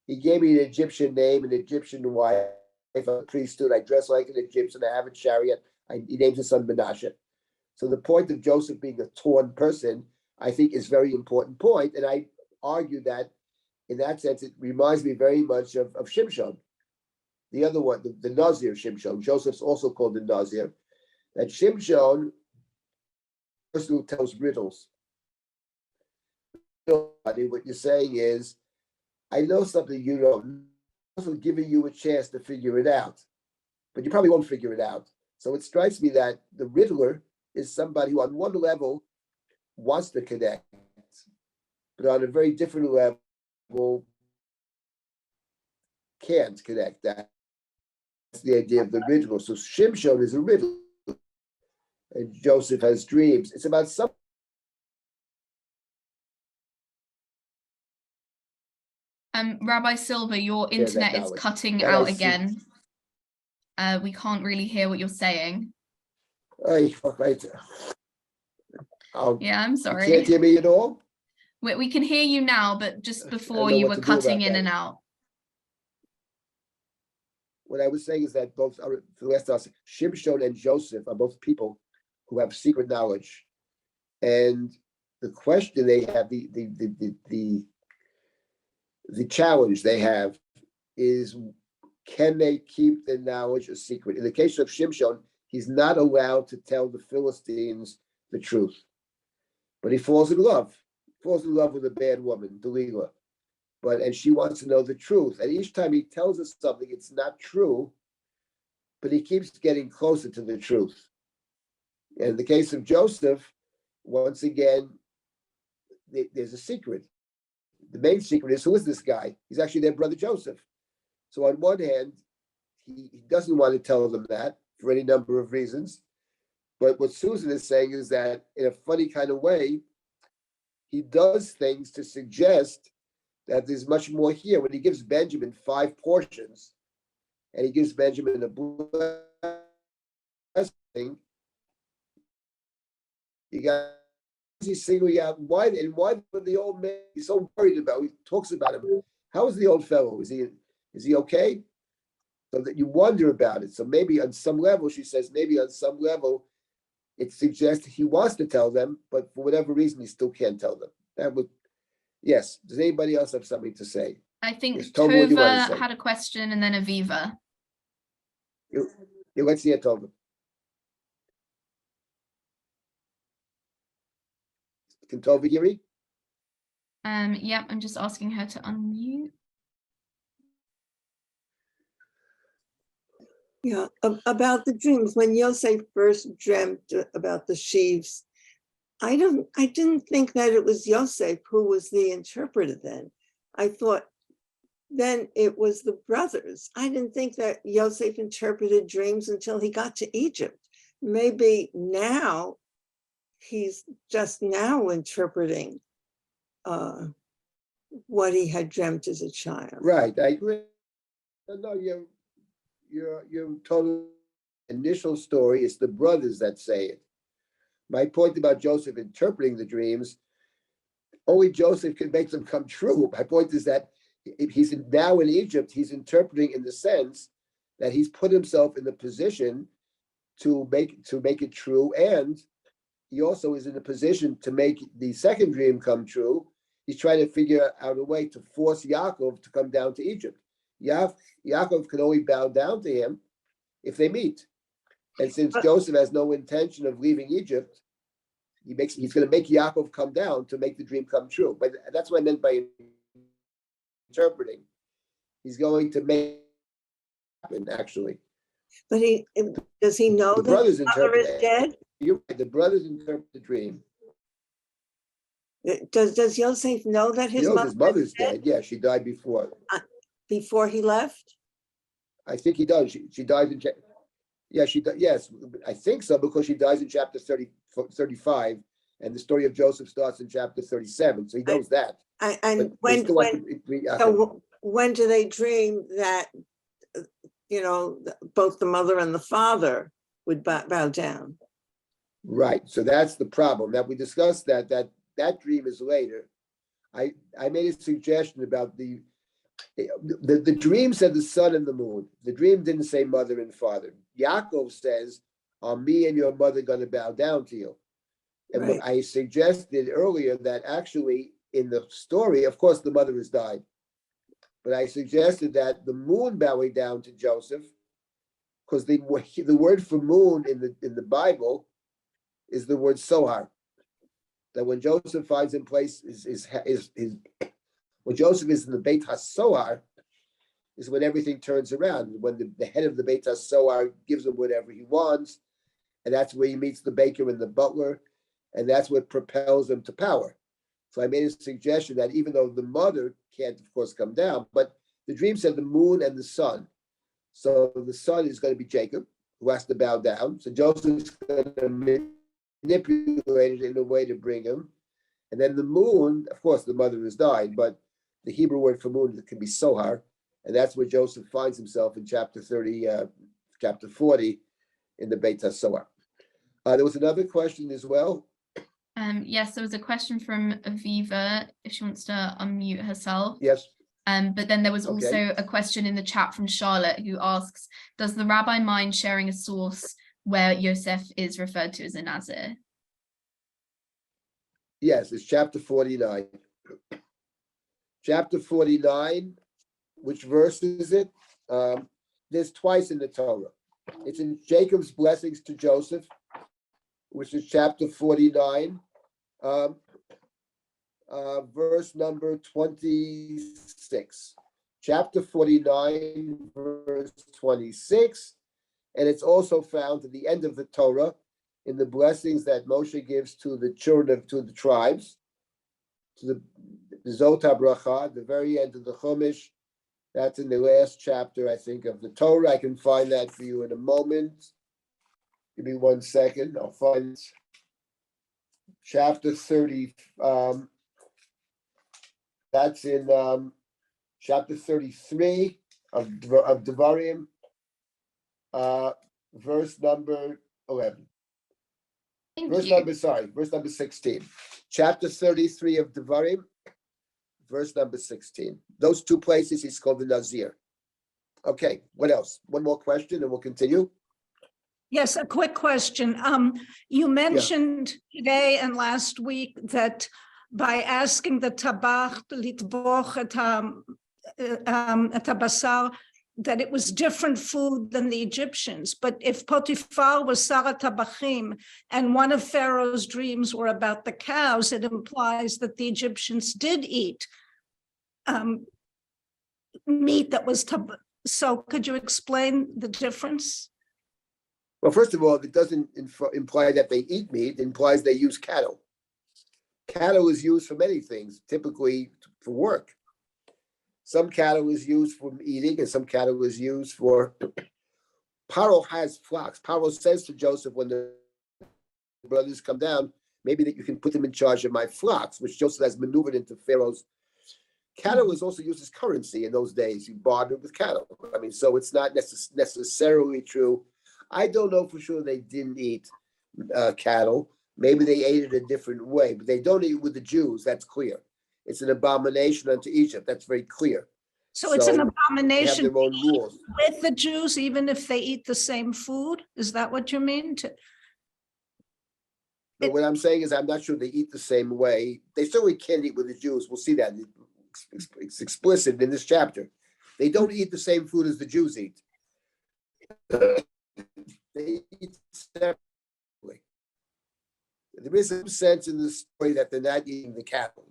He gave me an Egyptian name, an Egyptian wife, a priesthood. I dress like an Egyptian. I have a chariot. He names his son Menashe. So the point of Joseph being a torn person, I think, is a very important point. And I argue that in that sense, it reminds me very much of Shimshon. The other one, the Nazir Shimshon. Joseph's also called the Nazir. That Shimshon, the person who tells riddles. What you're saying is, I know something you don't. I'm also giving you a chance to figure it out, but you probably won't figure it out. So it strikes me that the riddler is somebody who, on one level, wants to connect, but on a very different level, can't connect. That's the idea of the riddler. So Shimshon is a riddler, and Joseph has dreams. It's about some. Rabbi Silber, your internet is cutting out again. We can't really hear what you're saying. Yeah, I'm sorry. You can't hear me at all? We can hear you now, but just before you were cutting in and out. What I was saying is that both for the last us, Shimshon and Joseph are both people who have secret knowledge. And the question they have, the challenge they have is, can they keep the knowledge a secret? In the case of Shimshon, he's not allowed to tell the Philistines the truth. But he falls in love with a bad woman, Delilah. And she wants to know the truth. And each time he tells us something, it's not true, but he keeps getting closer to the truth. And in the case of Joseph, once again, there's a secret. The main secret is, who is this guy? He's actually their brother Joseph. So on one hand, he doesn't want to tell them that for any number of reasons. But what Susan is saying is that in a funny kind of way, he does things to suggest that there's much more here. When he gives Benjamin 5 portions, and he gives Benjamin a blessing, you got, he's singling out why the old man, he's so worried about, he talks about him. How is the old fellow? Is he okay? So that you wonder about it. So maybe on some level, she says, maybe on some level, it suggests he wants to tell them, but for whatever reason, he still can't tell them. That would, yes. Does anybody else have something to say? I think Yes, Tova had a question, and then Aviva. Let's hear Tova. Can Tova hear me? Yeah, I'm just asking her to unmute. Yeah, about the dreams, when Yosef first dreamt about the sheaves, I didn't think that it was Yosef who was the interpreter then. I thought then it was the brothers. I didn't think that Yosef interpreted dreams until he got to Egypt. Maybe now he's just now interpreting what he had dreamt as a child. Right, I agree. No, your total initial story is the brothers that say it. My point about Joseph interpreting the dreams, only Joseph can make them come true. My point is that if he's now in Egypt, he's interpreting in the sense that he's put himself in the position to make it true, and he also is in a position to make the second dream come true. He's trying to figure out a way to force Yaakov to come down to Egypt. Yaakov can only bow down to him if they meet. And since Joseph has no intention of leaving Egypt, he's going to make Yaakov come down to make the dream come true. But that's what I meant by interpreting. He's going to make it happen, actually. But does he know The that brothers his mother is dead? You're right. The brothers interpret the dream. Does Yosef know that His mother's dead? Yeah, she died before. Before he left? I think he does. She died in. Yeah, yes, I think so, because she dies in chapter 35, and the story of Joseph starts in chapter 37. So he knows that. And when do they dream that both the mother and the father would bow down? Right. So that's the problem. That we discussed that dream is later. I made a suggestion about the dream said the sun and the moon. The dream didn't say mother and father. Yaakov says, "Are me and your mother going to bow down to you?" And Right. I suggested earlier that actually in the story, of course, the mother has died. But I suggested that the moon bowing down to Joseph, because the word for moon in the Bible is the word sohar. That when Joseph finds in place when Joseph is in the Beit HaSohar, is when everything turns around. When the head of the Beit HaSohar gives him whatever he wants, and that's where he meets the baker and the butler, and that's what propels him to power. So I made a suggestion that even though the mother can't, of course, come down, but the dream said the moon and the sun. So the sun is going to be Jacob, who has to bow down. So Joseph's going to manipulate it in a way to bring him. And then the moon, of course, the mother has died, but the Hebrew word for moon can be sohar. And that's where Joseph finds himself in chapter 40 in the Beit HaSohar. There was another question as well. Yes, there was a question from Aviva, if she wants to unmute herself. Yes. But then there was also a question in the chat from Charlotte, who asks, does the rabbi mind sharing a source where Yosef is referred to as a Nazir? Yes, it's chapter 49. Chapter 49, which verse is it? There's twice in the Torah. It's in Jacob's blessings to Joseph, which is chapter 49, verse number 26. Chapter 49, verse 26. And it's also found at the end of the Torah in the blessings that Moshe gives to the children to the tribes, to the Zot HaBracha, the very end of the Chumash. That's in the last chapter, I think, of the Torah. I can find that for you in a moment. Give me 1 second. I'll find chapter 30. That's in chapter 33 of Devarim, verse number 11. Verse number 16. Chapter 33 of Devarim, verse number 16. Those two places he's called the Nazir. Okay, what else? One more question and we'll continue. Yes, a quick question. You mentioned today and last week that by asking the tabach litboch et habasar, that it was different food than the Egyptians. But if Potiphar was Sarah Tabachim and one of Pharaoh's dreams were about the cows, it implies that the Egyptians did eat meat that was so could you explain the difference? Well, first of all, it doesn't imply that they eat meat. It implies they use cattle. Cattle is used for many things, typically for work. Some cattle is used for eating, and some cattle is used for. Paro has flocks. Paro says to Joseph when the brothers come down, maybe that you can put them in charge of my flocks, which Joseph has maneuvered into Pharaoh's. Cattle is also used as currency in those days. You bartered with cattle. I mean, so it's not necessarily true. I don't know for sure they didn't eat cattle. Maybe they ate it a different way, but they don't eat with the Jews. That's clear. It's an abomination unto Egypt. That's very clear. So it's an abomination they have their own rules with the Jews, even if they eat the same food. Is that what you mean? But what I'm saying is I'm not sure they eat the same way. They certainly can't eat with the Jews. We'll see that. It's explicit in this chapter. They don't eat the same food as the Jews eat. They eat separately. There is some sense in the story that they're not eating the cattle.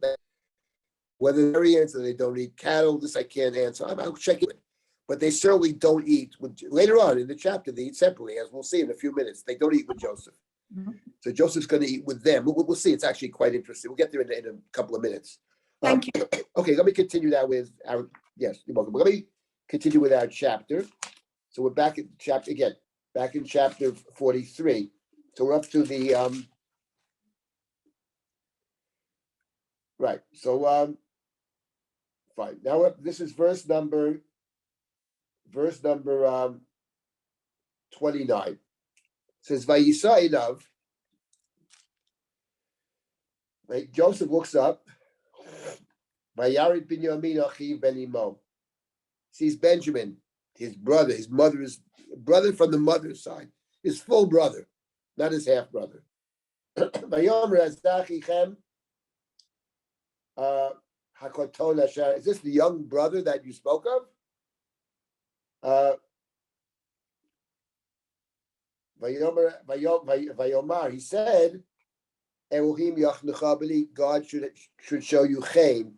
Whether they're answer they don't eat cattle, this I can't answer. I'll check it. But they certainly don't eat later on in the chapter. They eat separately, as we'll see in a few minutes. They don't eat with Joseph. Mm-hmm. So Joseph's going to eat with them. We'll see. It's actually quite interesting. We'll get there in a couple of minutes. Thank you. Okay, let me continue now with our. Yes, you're welcome. Let me continue with our chapter. So we're back in chapter again. Back in chapter 43. So we're up to the right. So fine. Now this is verse number 29. It says Vayisa Elav. Right, Joseph looks up. Vayarid Binyamin Achiv Ben Imo. Sees Benjamin, his brother, his mother's brother from the mother's side, his full brother, not his half brother. Is this the young brother that you spoke of? Vayomar, he said, Elohim Yachnecha, God should show you chen,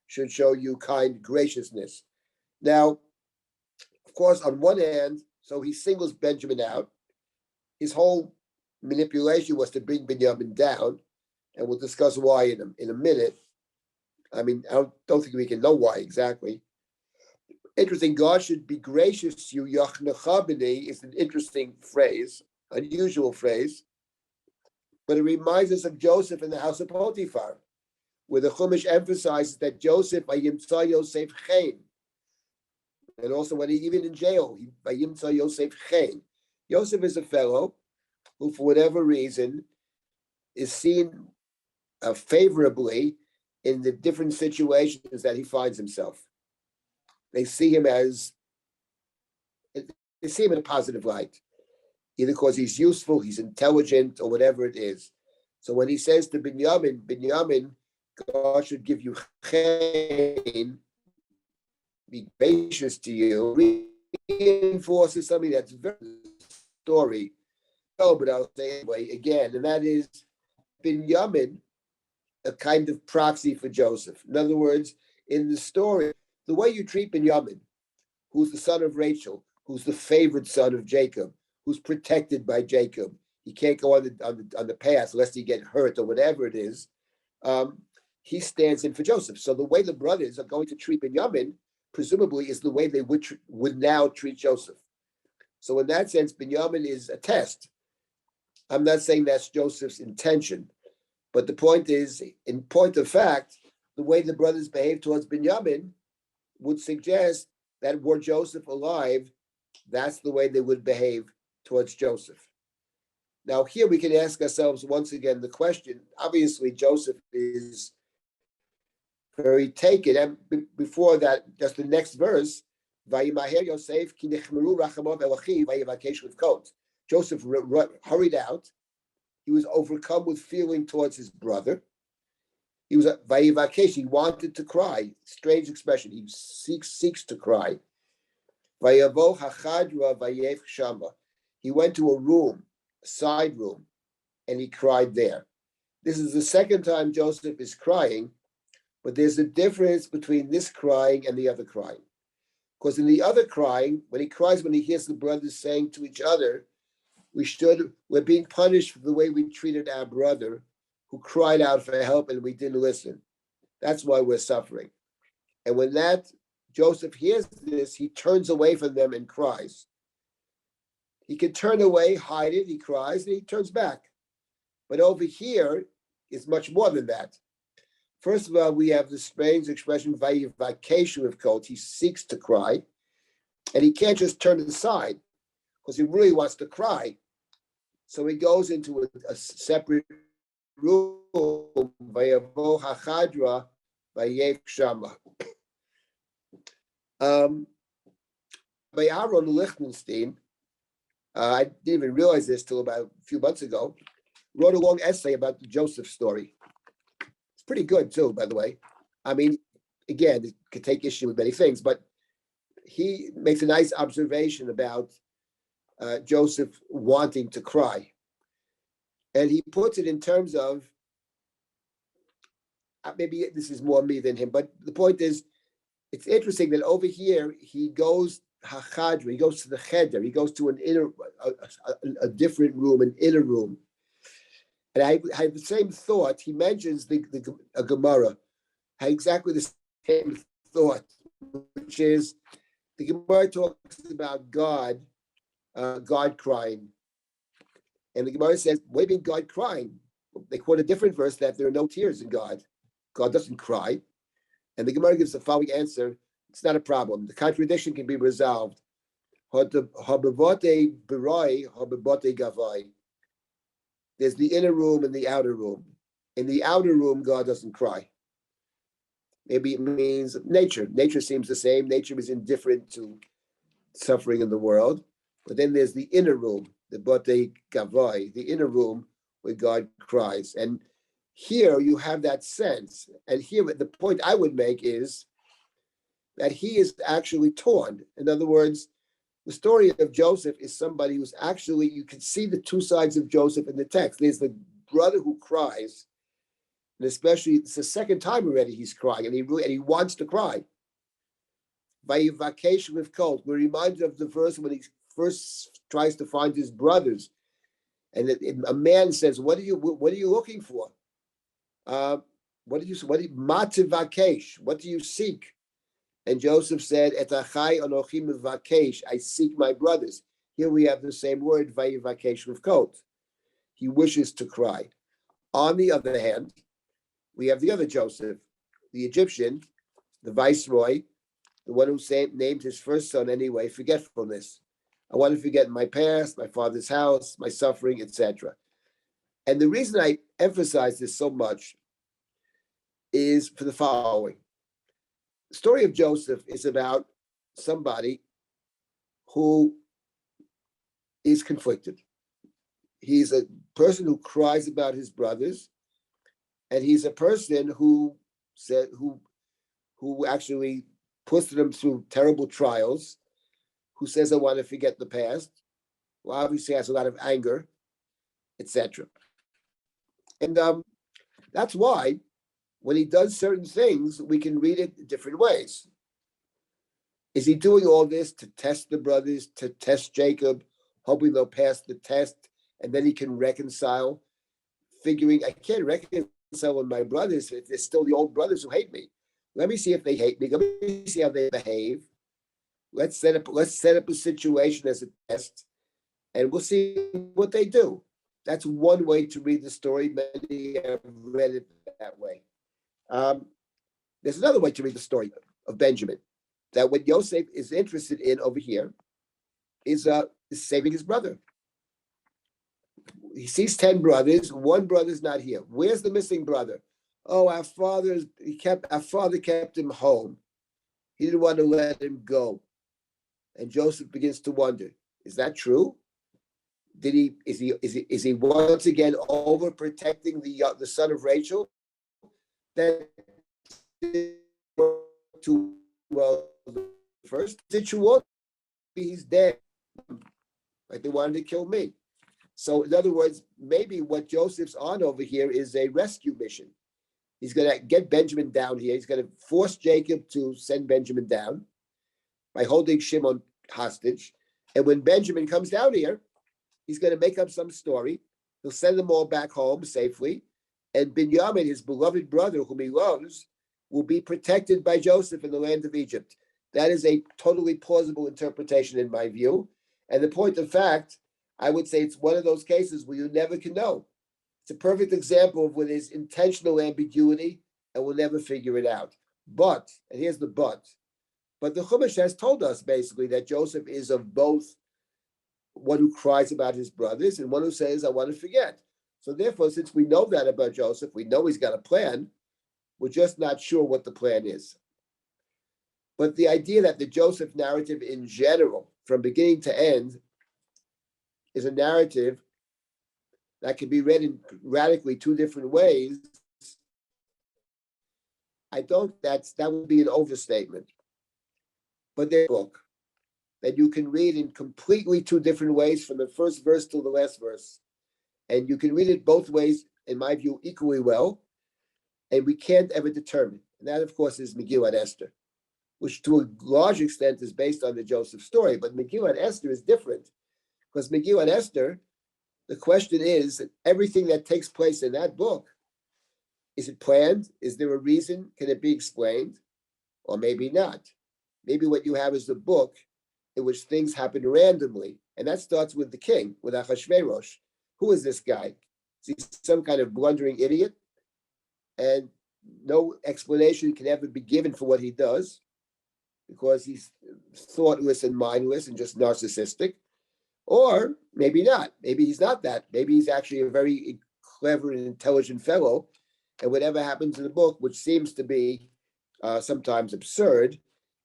should show you kind graciousness. Now, of course, on one hand, so he singles Benjamin out. His whole manipulation was to bring Benjamin down, and we'll discuss why in a minute. I mean, I don't think we can know why exactly. Interesting, God should be gracious to you. Yachnecha b'ni is an interesting phrase, unusual phrase, but it reminds us of Joseph in the house of Potiphar, where the Chumash emphasizes that Joseph, Vayimtza Yosef chen, and also when even in jail, Vayimtza Yosef chen. Joseph is a fellow who, for whatever reason, is seen favorably in the different situations that he finds himself. They see him in a positive light, either because he's useful, he's intelligent, or whatever it is. So when he says to Binyamin, God should give you chen, be gracious to you, reinforces something that's very story. But I'll say anyway again, and that is Binyamin, a kind of proxy for Joseph. In other words, in the story, the way you treat Binyamin, who's the son of Rachel, who's the favorite son of Jacob, who's protected by Jacob, he can't go on the path lest he get hurt or whatever it is. He stands in for Joseph. So the way the brothers are going to treat Binyamin, presumably, is the way they would now treat Joseph. So in that sense, Binyamin is a test. I'm not saying that's Joseph's intention, but the point is, in point of fact, the way the brothers behave towards Binyamin would suggest that were Joseph alive, that's the way they would behave towards Joseph. Now, here we can ask ourselves once again the question. Obviously, Joseph is very taken. And before that, just the next verse, Joseph hurried out. He was overcome with feeling towards his brother. He was vayivakesh. He wanted to cry. Strange expression. He seeks to cry. Vayavo hachadra vayef shama. He went to a room, a side room, and he cried there. This is the second time Joseph is crying, but there's a difference between this crying and the other crying. Because in the other crying, when he cries, when he hears the brothers saying to each other, we're being punished for the way we treated our brother who cried out for help and we didn't listen. That's why we're suffering. And when Joseph hears this, he turns away from them and cries. He can turn away, hide it, he cries, and he turns back. But over here, it's much more than that. First of all, we have the strange expression, vayivakeshu with coat. He seeks to cry, and he can't just turn aside because he really wants to cry. So he goes into a separate room, vayavo hachadra, vayef shama. By Aaron Lichtenstein, I didn't even realize this till about a few months ago, wrote a long essay about the Joseph story. It's pretty good too, by the way. I mean, again, it could take issue with many things, but he makes a nice observation about Joseph wanting to cry. And he puts it in terms of, maybe this is more me than him, but the point is, it's interesting that over here, he goes hachadra, he goes to the cheder, he goes to an inner, a different room, an inner room. And I had the same thought. He mentions a Gemara, had exactly the same thought, which is the Gemara talks about God crying. And the Gemara says, what do you mean God crying? They quote a different verse that there are no tears in God. God doesn't cry. And the Gemara gives the following answer. It's not a problem. The contradiction can be resolved. There's the inner room and the outer room. In the outer room, God doesn't cry. Maybe it means nature. Nature seems the same. Nature is indifferent to suffering in the world. But then there's the inner room, the bote gavai, the inner room where God cries. And here you have that sense. And here the point I would make is that he is actually torn. In other words, the story of Joseph is somebody who's actually, you can see the two sides of Joseph in the text. There's the brother who cries, and especially it's the second time already he's crying, and he wants to cry. Vayivakesh with cold. We're reminded of the verse when he first tries to find his brothers, and a man says, "What are you looking for? What do you seek?" And Joseph said, "Et achai anochi mevakesh, I seek my brothers." Here we have the same word, vayivakesh with coat. He wishes to cry. On the other hand, we have the other Joseph, the Egyptian, the viceroy, the one who named his first son anyway, forgetfulness. I want to forget my past, my father's house, my suffering, etc. And the reason I emphasize this so much is for the following. The story of Joseph is about somebody who is conflicted. He's a person who cries about his brothers, and he's a person who actually puts them through terrible trials, who says, "I want to forget the past," who obviously has a lot of anger, etc. And that's why when he does certain things, we can read it different ways. Is he doing all this to test the brothers, to test Jacob, hoping they'll pass the test, and then he can reconcile, figuring, I can't reconcile with my brothers if they're still the old brothers who hate me. Let me see if they hate me. Let me see how they behave. Let's set up a situation as a test, and we'll see what they do. That's one way to read the story. Many have read it that way. There's another way to read the story of Benjamin, that what Yosef is interested in over here is saving his brother. He sees 10 brothers. One brother's not here. Where's the missing brother? Oh, our father kept him home. He didn't want to let him go. And Joseph begins to wonder, is that true? Is he once again overprotecting the son of Rachel? That too well the first situation, he's dead, like they wanted to kill me. So in other words, maybe what Joseph's on over here is a rescue mission. He's going to get Benjamin down here. He's going to force Jacob to send Benjamin down by holding Shimon hostage. And when Benjamin comes down here, he's going to make up some story. He'll send them all back home safely. And Binyamin, his beloved brother, whom he loves, will be protected by Joseph in the land of Egypt. That is a totally plausible interpretation in my view. And the point of fact, I would say it's one of those cases where you never can know. It's a perfect example of when there's intentional ambiguity and we'll never figure it out. But, and here's the but the Chumash has told us basically that Joseph is of both one who cries about his brothers and one who says, I want to forget. So therefore, since we know that about Joseph, we know he's got a plan. We're just not sure what the plan is. But the idea that the Joseph narrative in general, from beginning to end, is a narrative that can be read in radically two different ways, I don't, that would be an overstatement. But there's a book that you can read in completely two different ways from the first verse to the last verse. And you can read it both ways, in my view, equally well. And we can't ever determine. And that, of course, is Megillat Esther, which to a large extent is based on the Joseph story. But Megillat Esther is different. Because Megillat Esther, the question is, everything that takes place in that book, is it planned? Is there a reason? Can it be explained? Or maybe not. Maybe what you have is the book in which things happen randomly. And that starts with the king, with Achashverosh. Who is this guy? Is he some kind of blundering idiot? And no explanation can ever be given for what he does, because he's thoughtless and mindless and just narcissistic. Or maybe not. Maybe he's not that. Maybe he's actually a very clever and intelligent fellow. And whatever happens in the book, which seems to be sometimes absurd,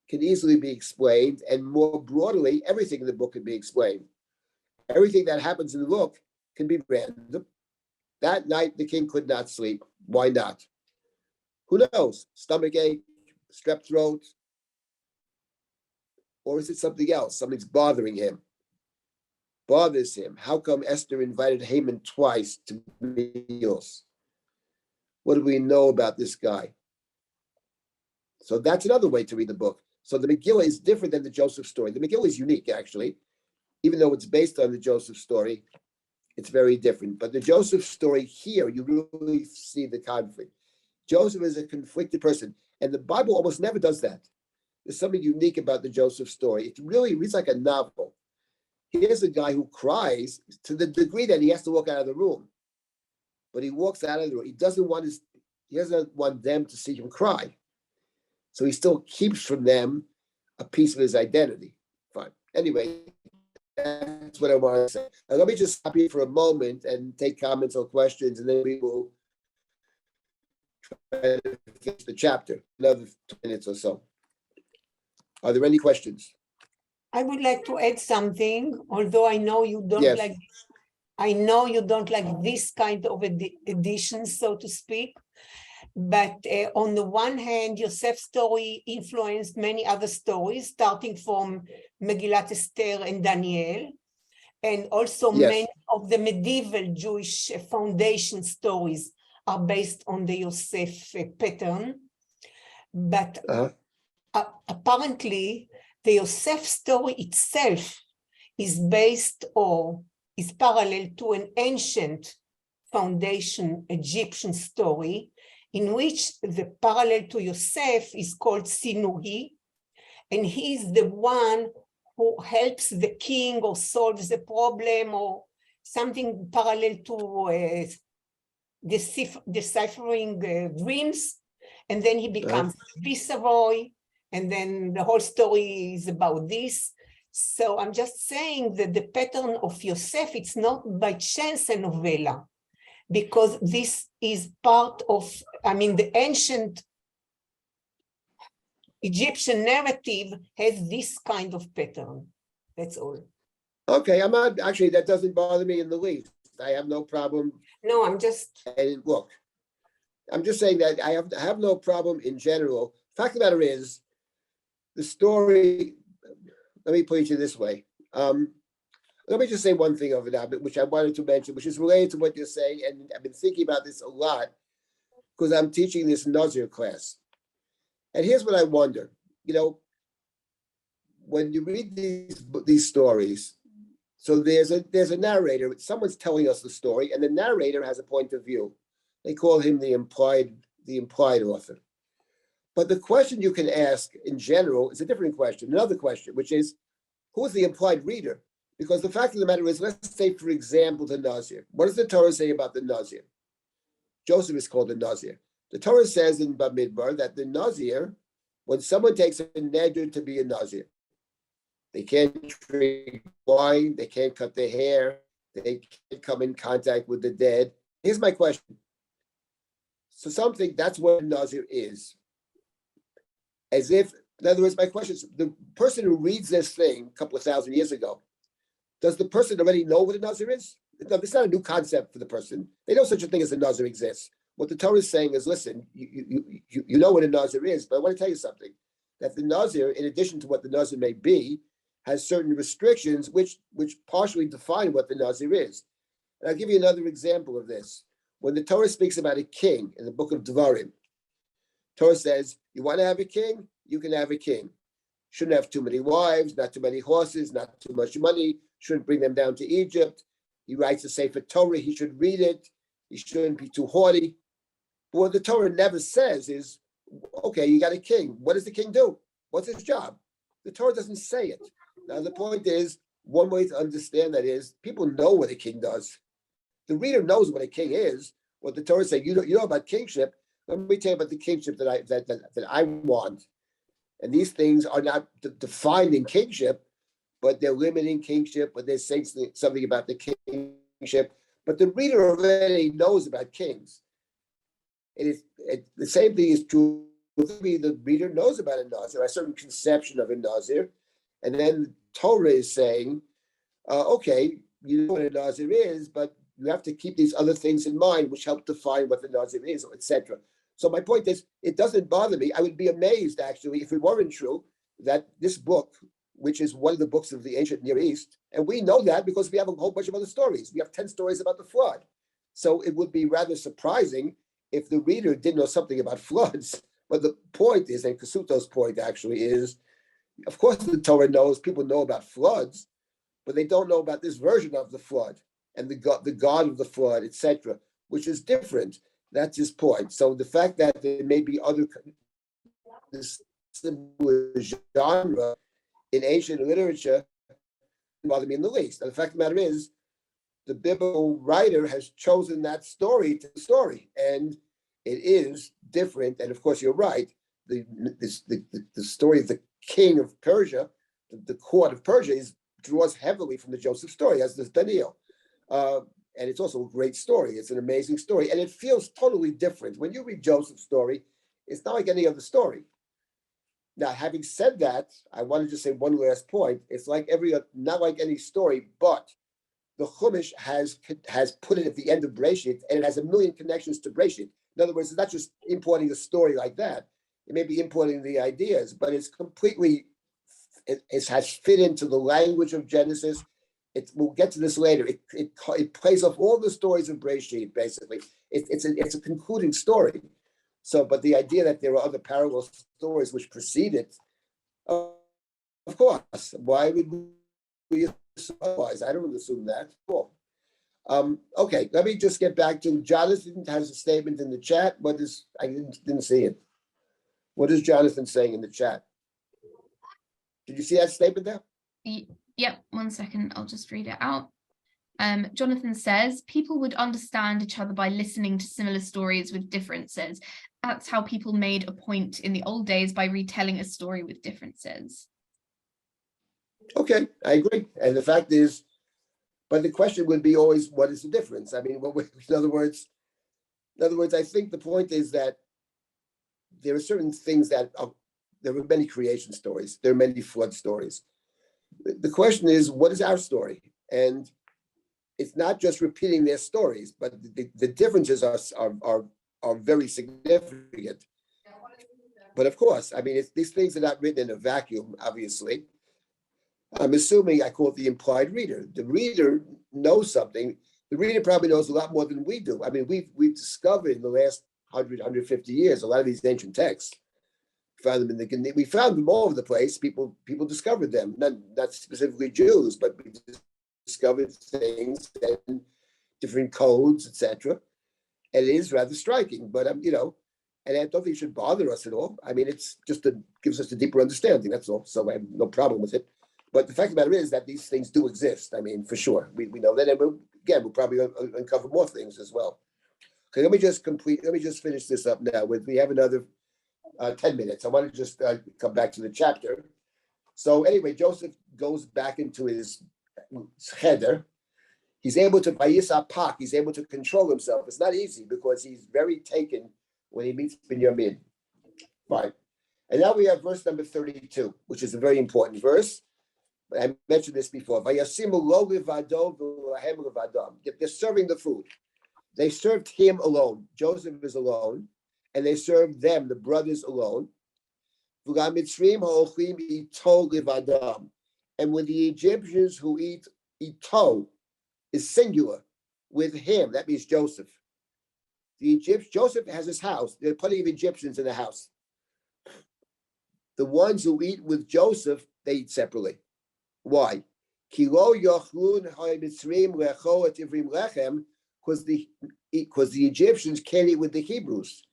can easily be explained. And more broadly, everything in the book can be explained. Everything that happens in the book can be random. That night, the king could not sleep. Why not? Who knows? Stomach ache, strep throat, or is it something else? Something's bothering him. Bothers him. How come Esther invited Haman twice to meals? What do we know about this guy? So that's another way to read the book. So the Megillah is different than the Joseph story. The Megillah is unique, actually. Even though it's based on the Joseph story, it's very different. But the Joseph story here, you really see the conflict. Joseph is a conflicted person, and the Bible almost never does that. There's something unique about the Joseph story. It really reads like a novel. Here's a guy who cries to the degree that he has to walk out of the room. But he walks out of the room. He doesn't want them to see him cry. So he still keeps from them a piece of his identity. Fine. Anyway, that's what I want to say. Now, let me just stop here for a moment and take comments or questions, and then we will try to finish the chapter, another 2 minutes or so. Are there any questions? I would like to add something, although I know you don't Yes. like, I know you don't like this kind of edition, so to speak. But on the one hand, Yosef's story influenced many other stories, starting from Megillat Esther and Daniel, and also Yes. many of the medieval Jewish foundation stories are based on the Yosef pattern. But apparently, the Yosef story itself is based or is parallel to an ancient foundation Egyptian story, in which the parallel to Yosef is called Sinuhi, and he is the one who helps the king or solves the problem or something parallel to deciphering dreams, and then he becomes viceroy, and then the whole story is about this. So I'm just saying that the pattern of Yosef, it's not by chance a novella, because this is part of, the ancient Egyptian narrative has this kind of pattern. That's all. Okay, I'm not, actually, that doesn't bother me in the least. I have no problem. No, I'm just. And look, I'm just saying that I have no problem in general. Fact of the matter is, the story, let me put it to you this way. Let me just say one thing over now, which I wanted to mention, which is related to what you're saying, and I've been thinking about this a lot because I'm teaching this Nazir class. And here's what I wonder, when you read these stories, so there's a narrator, someone's telling us the story, and the narrator has a point of view. They call him the implied author. But the question you can ask in general is a different question, another question, which is, who is the implied reader? Because the fact of the matter is, let's say, for example, the Nazir. What does the Torah say about the Nazir? Joseph is called the Nazir. The Torah says in Bamidbar that the Nazir, when someone takes a neder to be a Nazir, they can't drink wine, they can't cut their hair, they can't come in contact with the dead. Here's my question. So some think that's what a Nazir is. As if, in other words, my question is, the person who reads this thing a couple of thousand years ago, does the person already know what a Nazir is? No, it's not a new concept for the person. They know such a thing as a Nazir exists. What the Torah is saying is, listen, you know what a Nazir is, but I want to tell you something, that the Nazir, in addition to what the Nazir may be, has certain restrictions which partially define what the Nazir is. And I'll give you another example of this. When the Torah speaks about a king in the book of Devarim, Torah says, you want to have a king? You can have a king. Shouldn't have too many wives, not too many horses, not too much money, shouldn't bring them down to Egypt. He writes a Sefer Torah, he should read it. He shouldn't be too haughty. But what the Torah never says is, okay, you got a king. What does the king do? What's his job? The Torah doesn't say it. Now, the point is, one way to understand that is, people know what a king does. The reader knows what a king is. What the Torah says, you know about kingship. Let me tell you about the kingship that I want. And these things are not defining kingship, but they're limiting kingship, but they're saying something about the kingship. But the reader already knows about kings. The same thing is true. The reader knows about a Nazir, a certain conception of a Nazir. And then Torah is saying, okay, you know what a Nazir is, but you have to keep these other things in mind, which help define what the Nazir is, etc. So my point is, it doesn't bother me. I would be amazed, actually, if it weren't true, that this book, which is one of the books of the ancient Near East, and we know that because we have a whole bunch of other stories. We have 10 stories about the flood. So it would be rather surprising if the reader didn't know something about floods. But the point is, and Kasuto's point actually is, of course the Torah knows, people know about floods, but they don't know about this version of the flood and the God of the flood, etc., which is different. That's his point. So the fact that there may be other similar genre in ancient literature doesn't bother me in the least. And the fact of the matter is, the biblical writer has chosen that story to the story, and it is different. And of course, you're right. The story of the king of Persia, the court of Persia, draws heavily from the Joseph story, as does Daniel. And it's also a great story. It's an amazing story. And it feels totally different. When you read Joseph's story, it's not like any other story. Now, having said that, I wanted to say one last point. It's like not like any story, but the Chumash has put it at the end of Breshit, and it has a million connections to Breshit. In other words, it's not just importing a story like that. It may be importing the ideas, but it's completely, it has fit into the language of Genesis. We'll get to this later. It plays off all the stories of Breshit, basically. It's a concluding story. So, but the idea that there are other parallel stories which precede it, of course, why would we assume otherwise? I don't assume that. Cool. Okay, let me just get back to Jonathan has a statement in the chat. I didn't see it. What is Jonathan saying in the chat? Did you see that statement there? Yep, 1 second, I'll just read it out. Jonathan says, people would understand each other by listening to similar stories with differences. That's how people made a point in the old days, by retelling a story with differences. Okay, I agree. And the fact is, but the question would be always, what is the difference? I mean, in other words, I think the point is that there are certain things there are many creation stories. There are many flood stories. The question is, what is our story? And it's not just repeating their stories, but the differences are very significant. But of course, I mean, these things are not written in a vacuum, obviously. I'm assuming I call it the implied reader. The reader knows something. The reader probably knows a lot more than we do. I mean, we've discovered in the last 150 years a lot of these ancient texts. We found them all over the place. People discovered them, not specifically Jews, but we discovered things and different codes, etc. And it is rather striking. But and I don't think it should bother us at all. I mean, it's just gives us a deeper understanding. That's all. So I have no problem with it. But the fact of the matter is that these things do exist. I mean, for sure, we know that, and we'll probably uncover more things as well. Okay, let me just finish this up now. We have another 10 minutes. I want to just come back to the chapter. So anyway, Joseph goes back into his cheder. He's able to pak. He's able to control himself. It's not easy because he's very taken when he meets Binyamin. Fine. And now we have verse number 32, which is a very important verse. I mentioned this before. They're serving the food. They served him alone. Joseph is alone. And they served them, the brothers, alone. And when the Egyptians who eat ito is singular with him, that means Joseph. Joseph has his house. There are plenty of Egyptians in the house. The ones who eat with Joseph, they eat separately. Why? Because the Egyptians can't eat with the Hebrews.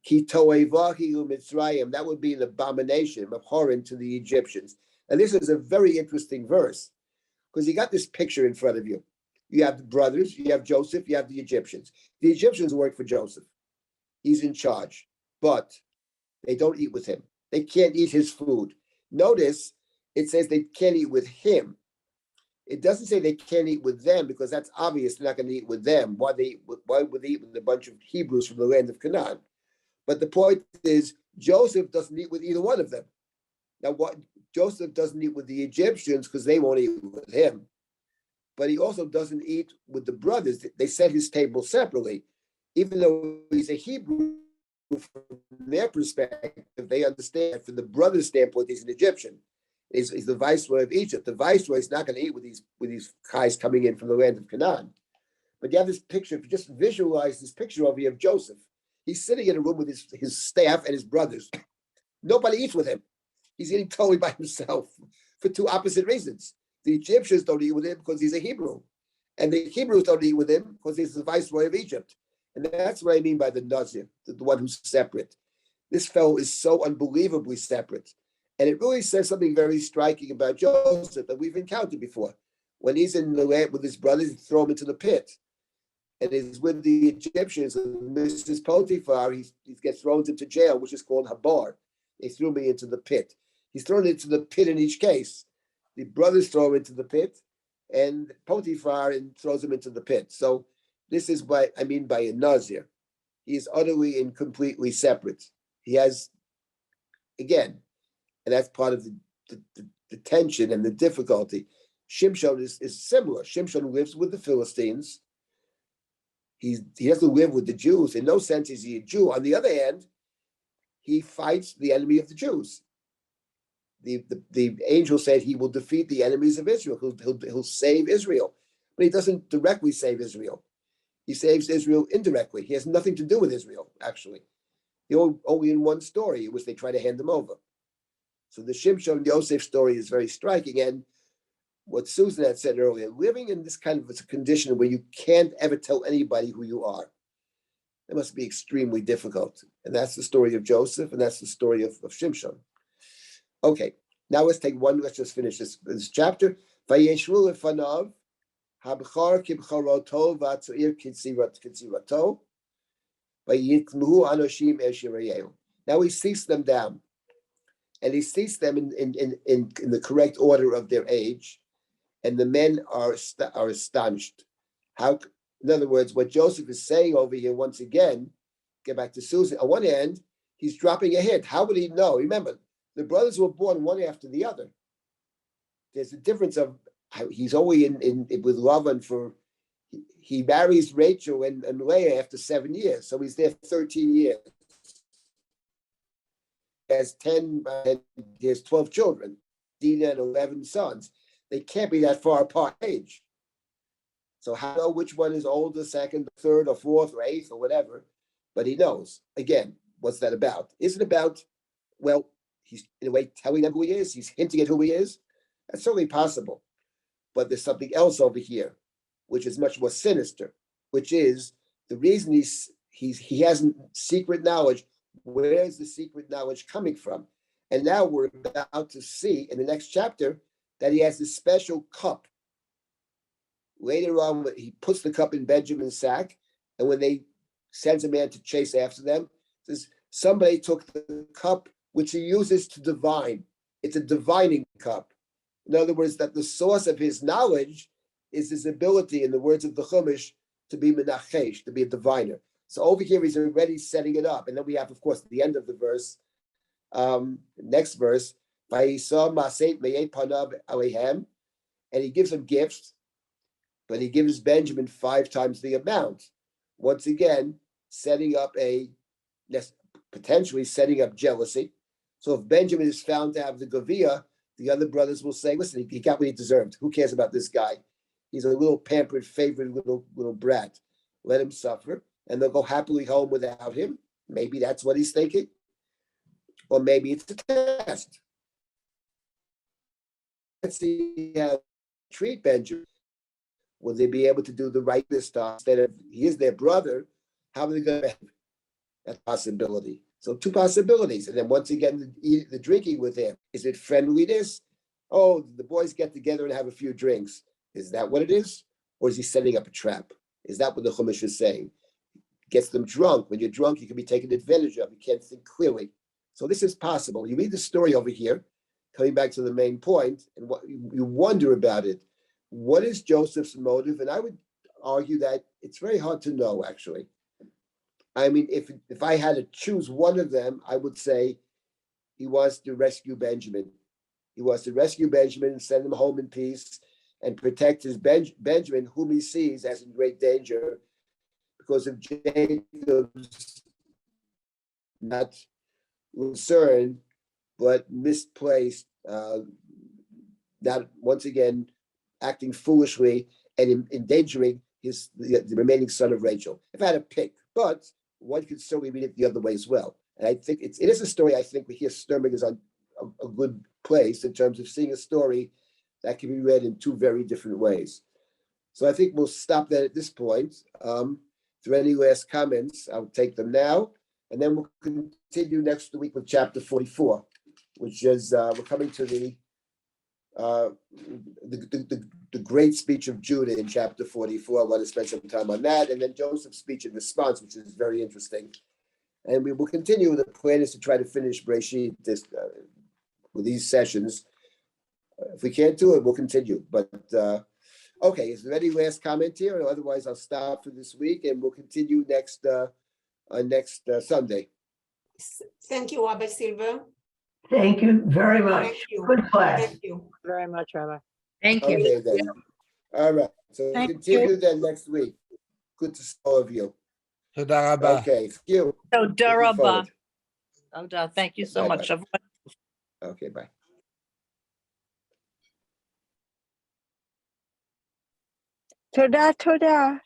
That would be an abomination, abhorrent to the Egyptians. And this is a very interesting verse because you got this picture in front of you. You have the brothers, you have Joseph, you have the Egyptians. The Egyptians work for Joseph. He's in charge, but they don't eat with him. They can't eat his food. Notice it says they can't eat with him. It doesn't say they can't eat with them because that's obvious. They're not going to eat with them. Why would they eat with a bunch of Hebrews from the land of Canaan? But the point is, Joseph doesn't eat with either one of them. Now, Joseph doesn't eat with the Egyptians because they won't eat with him. But he also doesn't eat with the brothers. They set his table separately. Even though he's a Hebrew, from their perspective, they understand from the brother's standpoint, he's an Egyptian. He's the viceroy of Egypt. The viceroy is not going to eat with these guys coming in from the land of Canaan. But you have this picture, if you just visualize this picture over here of Joseph, he's sitting in a room with his staff and his brothers. Nobody eats with him. He's eating totally by himself for two opposite reasons. The Egyptians don't eat with him because he's a Hebrew. And the Hebrews don't eat with him because he's the viceroy of Egypt. And that's what I mean by the Nazir, the one who's separate. This fellow is so unbelievably separate. And it really says something very striking about Joseph that we've encountered before. When he's in the land with his brothers, they throw him into the pit. And he's with the Egyptians, and Mrs. Potiphar, he gets thrown into jail, which is called Habar. They threw me into the pit. He's thrown into the pit in each case. The brothers throw him into the pit, and Potiphar throws him into the pit. So this is what I mean by a Nazir. He is utterly and completely separate. He has, again, and that's part of the tension and the difficulty. Shimshon is similar. Shimshon lives with the Philistines. He doesn't live with the Jews. In no sense is he a Jew. On the other hand, he fights the enemy of the Jews. The angel said he will defeat the enemies of Israel. He'll save Israel. But he doesn't directly save Israel. He saves Israel indirectly. He has nothing to do with Israel, actually. Only in one story, which they try to hand him over. So the Shimshon Yosef story is very striking. And what Susan had said earlier, living in this kind of a condition where you can't ever tell anybody who you are, it must be extremely difficult. And that's the story of Joseph, and that's the story of Shimshon. Okay, now let's just finish this chapter. Vayeshvu lefanav habchar kibcharoto v'atzuir kitzirato vayitmuhu anoshim eshirayel. Now he seats them down, and he seats them in the correct order of their age, and the men are astonished. In other words, what Joseph is saying over here, once again, get back to Susan. On one hand, he's dropping a hint. How would he know? Remember, the brothers were born one after the other. There's a difference of he's only in with Lavan he marries Rachel and Leah after 7 years, so he's there 13 years. He has 12 children, Dinah and 11 sons. they can't be that far apart in age. So how do you know which one is older, second, third, or fourth, or eighth, or whatever? But he knows. Again, what's that about? Is it about, well, he's in a way telling them who he is? He's hinting at who he is? That's certainly possible. But there's something else over here, which is much more sinister, which is the reason he hasn't secret knowledge. Where is the secret knowledge coming from? And now we're about to see in the next chapter that he has this special cup. Later on, he puts the cup in Benjamin's sack, and when they sends a man to chase after them, says somebody took the cup which he uses to divine. It's a divining cup. In other words, that the source of his knowledge is his ability, in the words of the Chumash, to be menachesh, to be a diviner. So over here, he's already setting it up. And then we have, of course, the end of the verse, next verse, and he gives him gifts, but he gives Benjamin 5 times the amount. Once again, potentially setting up jealousy. So if Benjamin is found to have the Gavia, the other brothers will say, listen, he got what he deserved. Who cares about this guy? He's a little pampered, favored little brat. Let him suffer, and they'll go happily home without him. Maybe that's what he's thinking. Or maybe it's a test. Let's see how they treat Benjamin. Will they be able to do the right this time? Instead of he is their brother, how are they going to behave? That possibility. So 2 possibilities. And then once again, the drinking with him. Is it friendliness? Oh, the boys get together and have a few drinks. Is that what it is? Or is he setting up a trap? Is that what the Chumash is saying? Gets them drunk. When you're drunk, you can be taken advantage of. You can't think clearly. So this is possible. You read the story over here, coming back to the main point, and what you wonder about it. What is Joseph's motive? And I would argue that it's very hard to know, actually. I mean, if I had to choose one of them, I would say he wants to rescue Benjamin. He wants to rescue Benjamin and send him home in peace and protect his Benjamin, whom he sees as in great danger because of Jacob's not concern, but misplaced, not once again acting foolishly and endangering the remaining son of Rachel. If I had to pick, but one could certainly read it the other way as well. And I think it is a story. I think we hear Sturming is on a good place in terms of seeing a story that can be read in 2 very different ways. So I think we'll stop that at this point. If there are any last comments, I'll take them now. And then we'll continue next week with chapter 44, which is we're coming to the great speech of Judah in chapter 44. I want to spend some time on that. And then Joseph's speech in response, which is very interesting. And we will continue. The plan is to try to finish Breshit with these sessions. If we can't do it, we'll continue. But okay, is there any last comment here? Or otherwise, I'll stop for this week and we'll continue next Sunday. Thank you, Rabbi Silber. Thank you very much. Thank you. Good class. Thank you. Very much, Rabbi. Thank you. Okay, then. All right. So we'll Thank continue then next week. Good to see all of you. תודה רבה. Okay, thank you. תודה Looking רבה. forward. תודה. Thank you so Bye-bye. much. שבוע Okay, bye. Toda, toda.